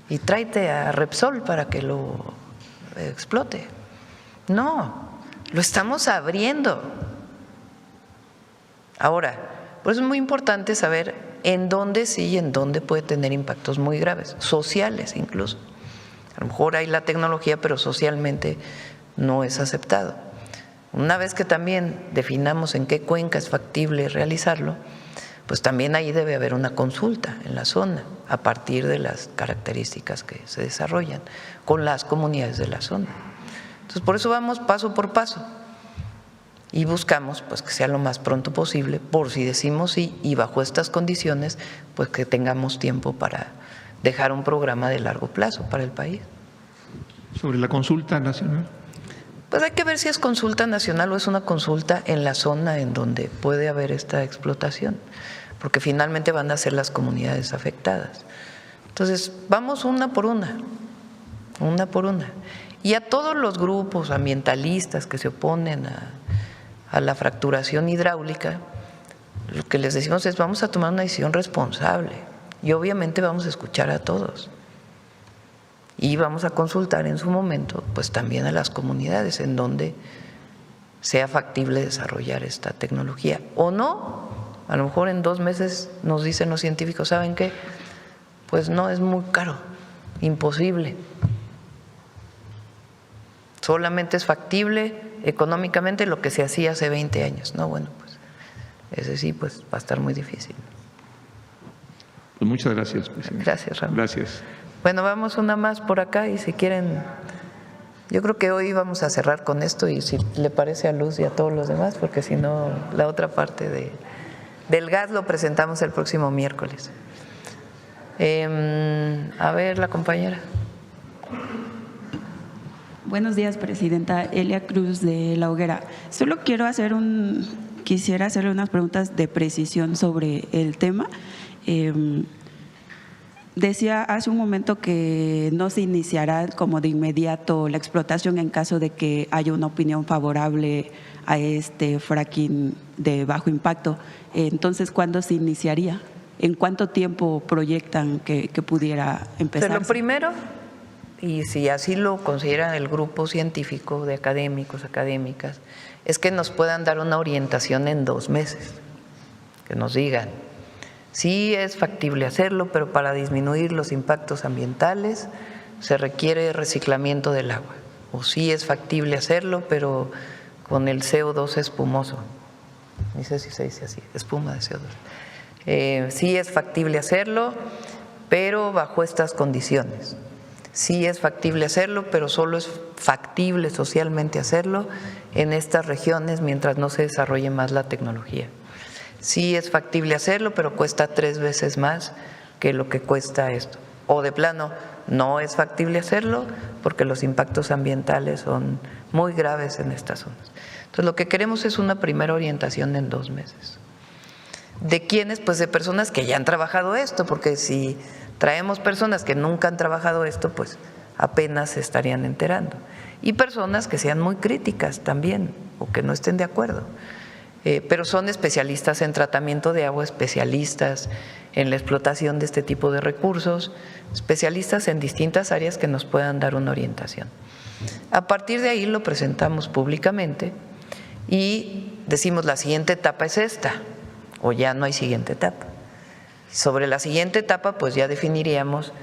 Y tráete a Repsol para que lo explote. No, lo estamos abriendo. Ahora, pues es muy importante saber en dónde sí y en dónde puede tener impactos muy graves, sociales incluso. A lo mejor hay la tecnología, pero socialmente no es aceptado. Una vez que también definamos en qué cuenca es factible realizarlo, pues también ahí debe haber una consulta en la zona a partir de las características que se desarrollan con las comunidades de la zona. Entonces, por eso vamos paso por paso y buscamos pues que sea lo más pronto posible, por si decimos sí y bajo estas condiciones, pues que tengamos tiempo para dejar un programa de largo plazo para el país. Sobre la consulta nacional. Pues hay que ver si es consulta nacional o es una consulta en la zona en donde puede haber esta explotación, porque finalmente van a ser las comunidades afectadas. Entonces, vamos una por una. Y a todos los grupos ambientalistas que se oponen a la fracturación hidráulica, lo que les decimos es vamos a tomar una decisión responsable y obviamente vamos a escuchar a todos. Y vamos a consultar en su momento pues también a las comunidades en donde sea factible desarrollar esta tecnología o no. A lo mejor en 2 meses nos dicen los científicos, ¿saben qué? Pues no, es muy caro, imposible. Solamente es factible económicamente lo que se hacía hace 20 años. No, bueno, pues ese sí pues va a estar muy difícil. Pues muchas gracias, presidente. Gracias, Ramón. Gracias. Bueno, vamos una más por acá y si quieren, yo creo que hoy vamos a cerrar con esto y si le parece a Luz y a todos los demás, porque si no, la otra parte del gas lo presentamos el próximo miércoles. A ver, la compañera. Buenos días, presidenta. Elia Cruz de La Hoguera. Solo quisiera hacerle unas preguntas de precisión sobre el tema. Decía hace un momento que no se iniciará como de inmediato la explotación en caso de que haya una opinión favorable a este fracking de bajo impacto. Entonces, ¿cuándo se iniciaría? ¿En cuánto tiempo proyectan que pudiera empezar? Pero lo primero, y si así lo considera el grupo científico de académicos, académicas, es que nos puedan dar una orientación en 2 meses, que nos digan. Sí es factible hacerlo, pero para disminuir los impactos ambientales se requiere reciclamiento del agua. O sí es factible hacerlo, pero con el CO2 espumoso. No sé si se dice así, espuma de CO2. Sí es factible hacerlo, pero bajo estas condiciones. Sí es factible hacerlo, pero solo es factible socialmente hacerlo en estas regiones mientras no se desarrolle más la tecnología. Sí es factible hacerlo, pero cuesta 3 veces más que lo que cuesta esto. O de plano, no es factible hacerlo porque los impactos ambientales son muy graves en estas zonas. Entonces, lo que queremos es una primera orientación en 2 meses. ¿De quiénes? Pues de personas que ya han trabajado esto, porque si traemos personas que nunca han trabajado esto, pues apenas se estarían enterando. Y personas que sean muy críticas también o que no estén de acuerdo. Pero son especialistas en tratamiento de agua, especialistas en la explotación de este tipo de recursos, especialistas en distintas áreas que nos puedan dar una orientación. A partir de ahí lo presentamos públicamente y decimos la siguiente etapa es esta, o ya no hay siguiente etapa. Sobre la siguiente etapa, pues ya definiríamos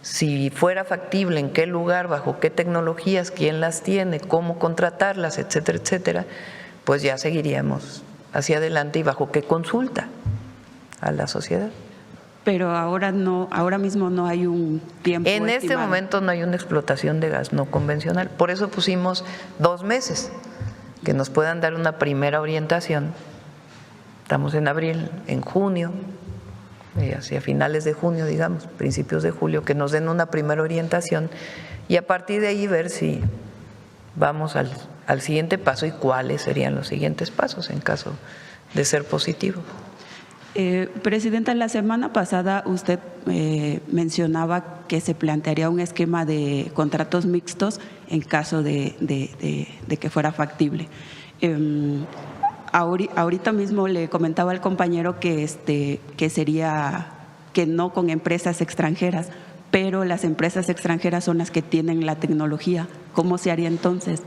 si fuera factible, en qué lugar, bajo qué tecnologías, quién las tiene, cómo contratarlas, etcétera, etcétera, pues ya seguiríamos hacia adelante y bajo qué consulta a la sociedad. Pero ahora mismo no hay un tiempo En este estimado. momento no hay una explotación de gas no convencional. Por eso pusimos 2 meses, que nos puedan dar una primera orientación. Estamos en abril, en junio, hacia finales de junio, digamos, principios de julio, que nos den una primera orientación y a partir de ahí ver si vamos al siguiente paso y cuáles serían los siguientes pasos en caso de ser positivo. Presidenta, la semana pasada usted mencionaba que se plantearía un esquema de contratos mixtos en caso de que fuera factible. Ahorita mismo le comentaba al compañero que sería que no con empresas extranjeras, pero las empresas extranjeras son las que tienen la tecnología. ¿Cómo se haría entonces?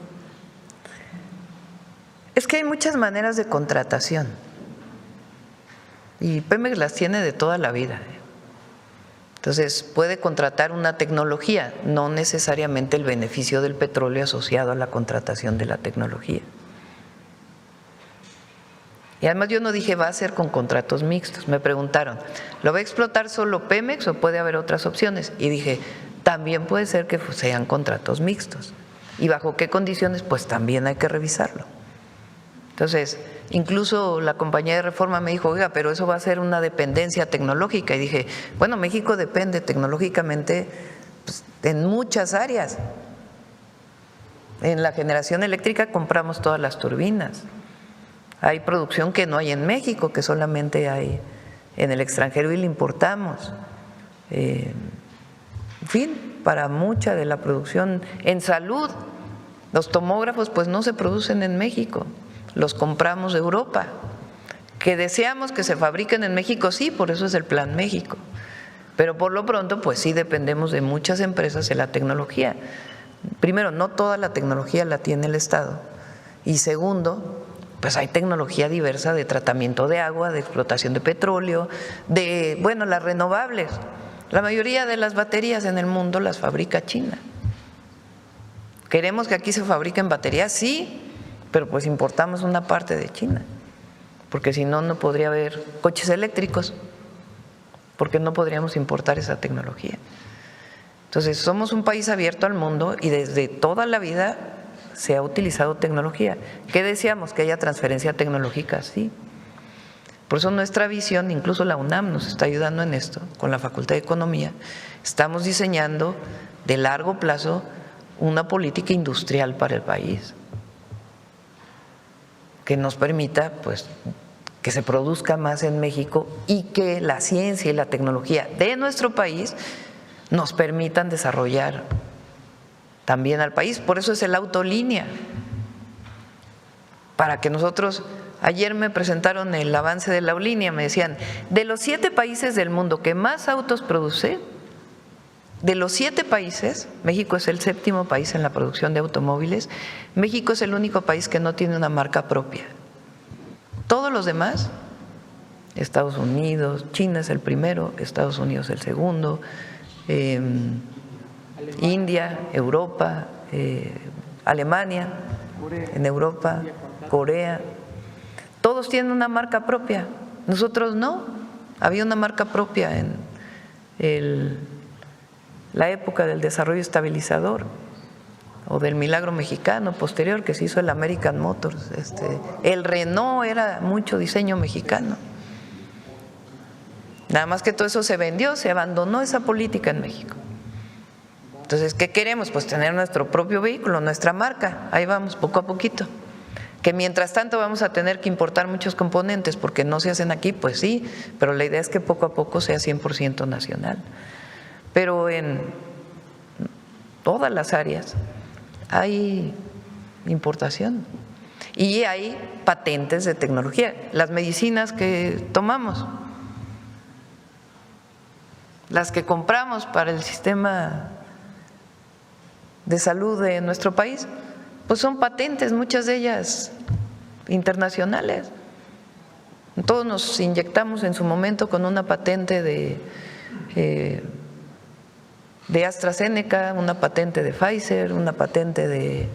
Es que hay muchas maneras de contratación y Pemex las tiene de toda la vida. Entonces puede contratar una tecnología, no necesariamente el beneficio del petróleo asociado a la contratación de la tecnología. Y además yo no dije va a ser con contratos mixtos. Me preguntaron, ¿lo va a explotar solo Pemex o puede haber otras opciones? Y dije, también puede ser que sean contratos mixtos. ¿Y bajo qué condiciones? Pues también hay que revisarlo. Entonces, incluso la compañía de Reforma me dijo, oiga, pero eso va a ser una dependencia tecnológica. Y dije, bueno, México depende tecnológicamente pues, en muchas áreas. En la generación eléctrica compramos todas las turbinas. Hay producción que no hay en México, que solamente hay en el extranjero y la importamos. En fin, para mucha de la producción en salud, los tomógrafos pues no se producen en México, los compramos de Europa. Que deseamos que se fabriquen en México, sí, por eso es el Plan México. Pero por lo pronto pues sí dependemos de muchas empresas en la tecnología. Primero, no toda la tecnología la tiene el Estado. Y segundo, pues hay tecnología diversa de tratamiento de agua, de explotación de petróleo, de, bueno, las renovables. La mayoría de las baterías en el mundo las fabrica China. ¿Queremos que aquí se fabriquen baterías? Sí, pero pues importamos una parte de China, porque si no, no podría haber coches eléctricos, porque no podríamos importar esa tecnología. Entonces, somos un país abierto al mundo y desde toda la vida se ha utilizado tecnología. ¿Qué deseamos? Que haya transferencia tecnológica, sí. Por eso nuestra visión, incluso la UNAM nos está ayudando en esto, con la Facultad de Economía, estamos diseñando de largo plazo una política industrial para el país que nos permita pues, que se produzca más en México y que la ciencia y la tecnología de nuestro país nos permitan desarrollar también al país. Por eso es el autolínea, para que nosotros, ayer me presentaron el avance de la autolínea, me decían, de los 7 países del mundo que más autos produce, de los 7 países, México es el 7º país en la producción de automóviles, México es el único país que no tiene una marca propia. Todos los demás, Estados Unidos, China es el primero, Estados Unidos el segundo, India, Europa, Alemania, en Europa, Corea, todos tienen una marca propia, nosotros no. Había una marca propia en la época del desarrollo estabilizador o del milagro mexicano posterior que se hizo el American Motors. El Renault era mucho diseño mexicano. Nada más que todo eso se vendió, se abandonó esa política en México. Entonces, ¿qué queremos? Pues tener nuestro propio vehículo, nuestra marca. Ahí vamos, poco a poquito. Que mientras tanto vamos a tener que importar muchos componentes porque no se hacen aquí, pues sí, pero la idea es que poco a poco sea 100% nacional. Pero en todas las áreas hay importación y hay patentes de tecnología. Las medicinas que tomamos, las que compramos para el sistema de salud de nuestro país, pues son patentes, muchas de ellas internacionales. Todos nos inyectamos en su momento con una patente de AstraZeneca, una patente de Pfizer, una patente de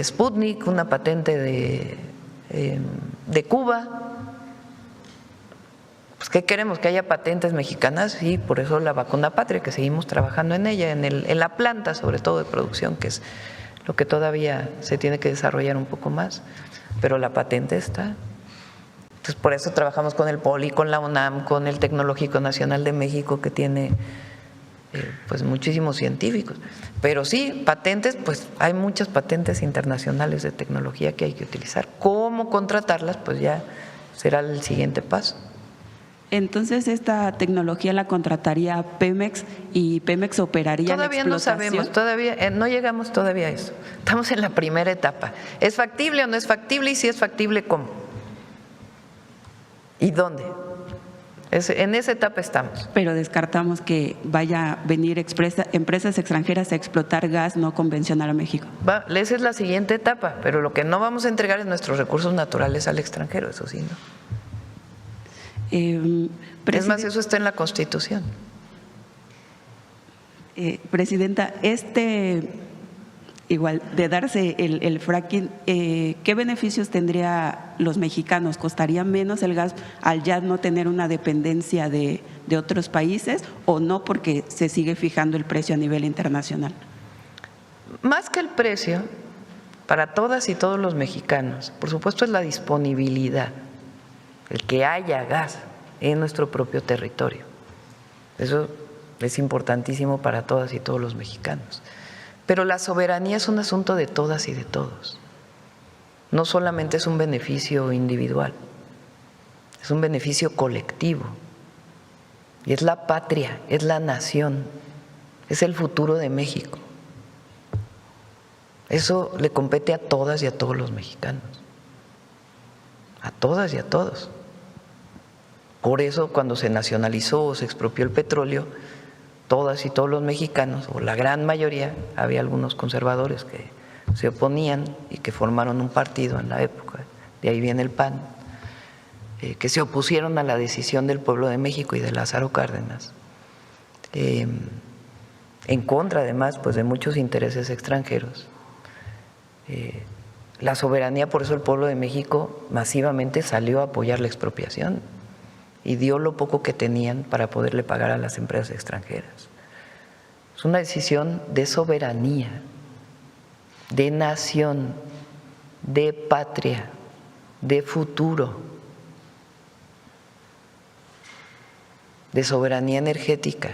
Sputnik, una patente de Cuba. Pues, ¿qué queremos? ¿Que haya patentes mexicanas? Sí, por eso la vacuna patria, que seguimos trabajando en ella, en la planta sobre todo de producción, que es lo que todavía se tiene que desarrollar un poco más, pero la patente está. Entonces, por eso trabajamos con el POLI, con la UNAM, con el Tecnológico Nacional de México, que tiene pues muchísimos científicos. Pero sí, patentes, pues hay muchas patentes internacionales de tecnología que hay que utilizar. ¿Cómo contratarlas? Pues ya será el siguiente paso. Entonces, esta tecnología la contrataría Pemex y Pemex operaría la explotación. Todavía no sabemos, todavía no llegamos todavía a eso. Estamos en la primera etapa. ¿Es factible o no es factible? Y si es factible, ¿cómo? ¿Y dónde? En esa etapa estamos. Pero descartamos que vaya a venir empresas extranjeras a explotar gas no convencional a México. Esa es la siguiente etapa, pero lo que no vamos a entregar es nuestros recursos naturales al extranjero, eso sí, ¿no? Es más, eso está en la Constitución. Presidenta, igual, de darse el fracking, ¿qué beneficios tendría los mexicanos? ¿Costaría menos el gas al ya no tener una dependencia de otros países o no, porque se sigue fijando el precio a nivel internacional? Más que el precio, para todas y todos los mexicanos, por supuesto, es la disponibilidad, el que haya gas en nuestro propio territorio. Eso es importantísimo para todas y todos los mexicanos. Pero la soberanía es un asunto de todas y de todos. No solamente es un beneficio individual, es un beneficio colectivo. Y es la patria, es la nación, es el futuro de México. Eso le compete a todas y a todos los mexicanos. A todas y a todos. Por eso, cuando se nacionalizó o se expropió el petróleo, todas y todos los mexicanos, o la gran mayoría, había algunos conservadores que se oponían y que formaron un partido en la época, de ahí viene el PAN, que se opusieron a la decisión del pueblo de México y de Lázaro Cárdenas, en contra además pues de muchos intereses extranjeros. La soberanía, por eso el pueblo de México masivamente salió a apoyar la expropiación y dio lo poco que tenían para poderle pagar a las empresas extranjeras. Es una decisión de soberanía, de nación, de patria, de futuro, de soberanía energética,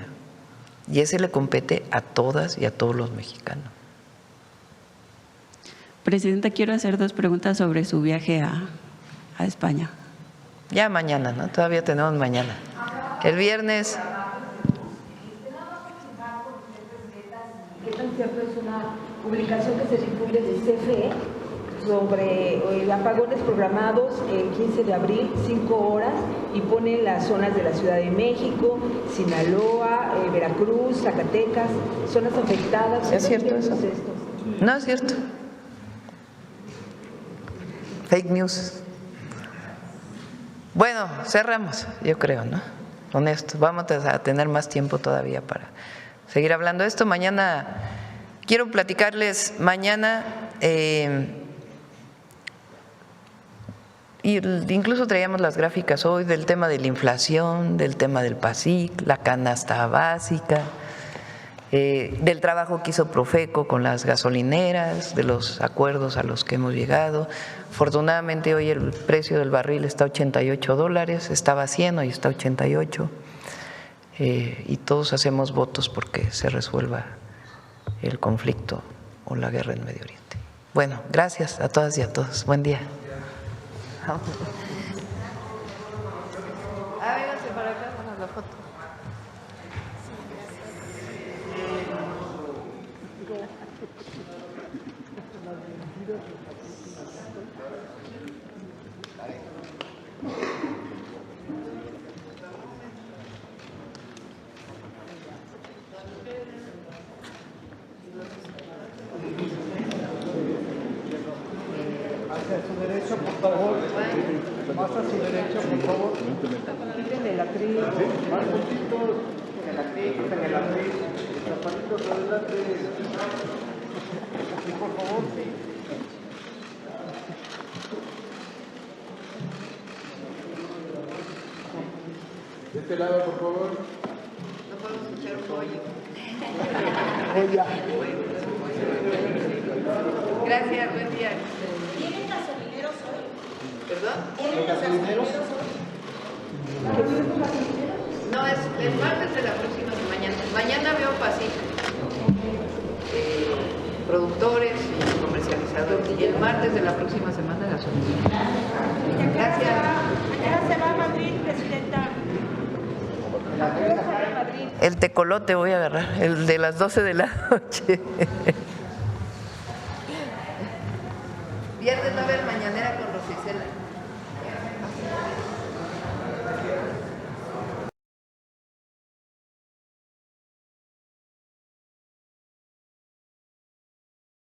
y ese le compete a todas y a todos los mexicanos. Presidenta, quiero hacer dos preguntas sobre su viaje a España. Ya mañana, ¿no? Todavía tenemos mañana. El viernes. ¿Qué tan cierto es una publicación que se difunde de CFE sobre apagones programados el 15 de abril, 5 horas, y pone las zonas de la Ciudad de México, Sinaloa, Veracruz, Zacatecas, zonas afectadas? ¿Es cierto eso? No es cierto. Fake news. Bueno, cerramos, yo creo, ¿no? Con esto. Vamos a tener más tiempo todavía para seguir hablando de esto. Mañana, quiero platicarles mañana, incluso traíamos las gráficas hoy del tema de la inflación, del tema del PASIC, la canasta básica, del trabajo que hizo Profeco con las gasolineras, de los acuerdos a los que hemos llegado. Afortunadamente hoy el precio del barril está a $88, estaba a 100, hoy está a 88, y todos hacemos votos porque se resuelva el conflicto o la guerra en Medio Oriente. Bueno, gracias a todas y a todos. Buen día. Véngase para acá con la foto. Hacia su derecho, por favor. Más a su derecho, por favor. Quiten el atril. Más juntitos. En el atril, quiten el atril. Zapatitos adelante. Así, por favor, sí. De este lado, por favor. No podemos echar un pollo. Gracias, buen día. ¿Tienen gasolineros hoy? ¿Perdón? ¿Tienen gasolineros hoy? No, es el martes de la próxima mañana. Mañana veo pasillos. Productores y comercializadores. Y el martes de la próxima semana gasolina. Gracias. Mañana se va a Madrid, presidenta. El tecolote voy a agarrar, el de las 12 de la noche. Viernes va a haber mañanera con Rosicela.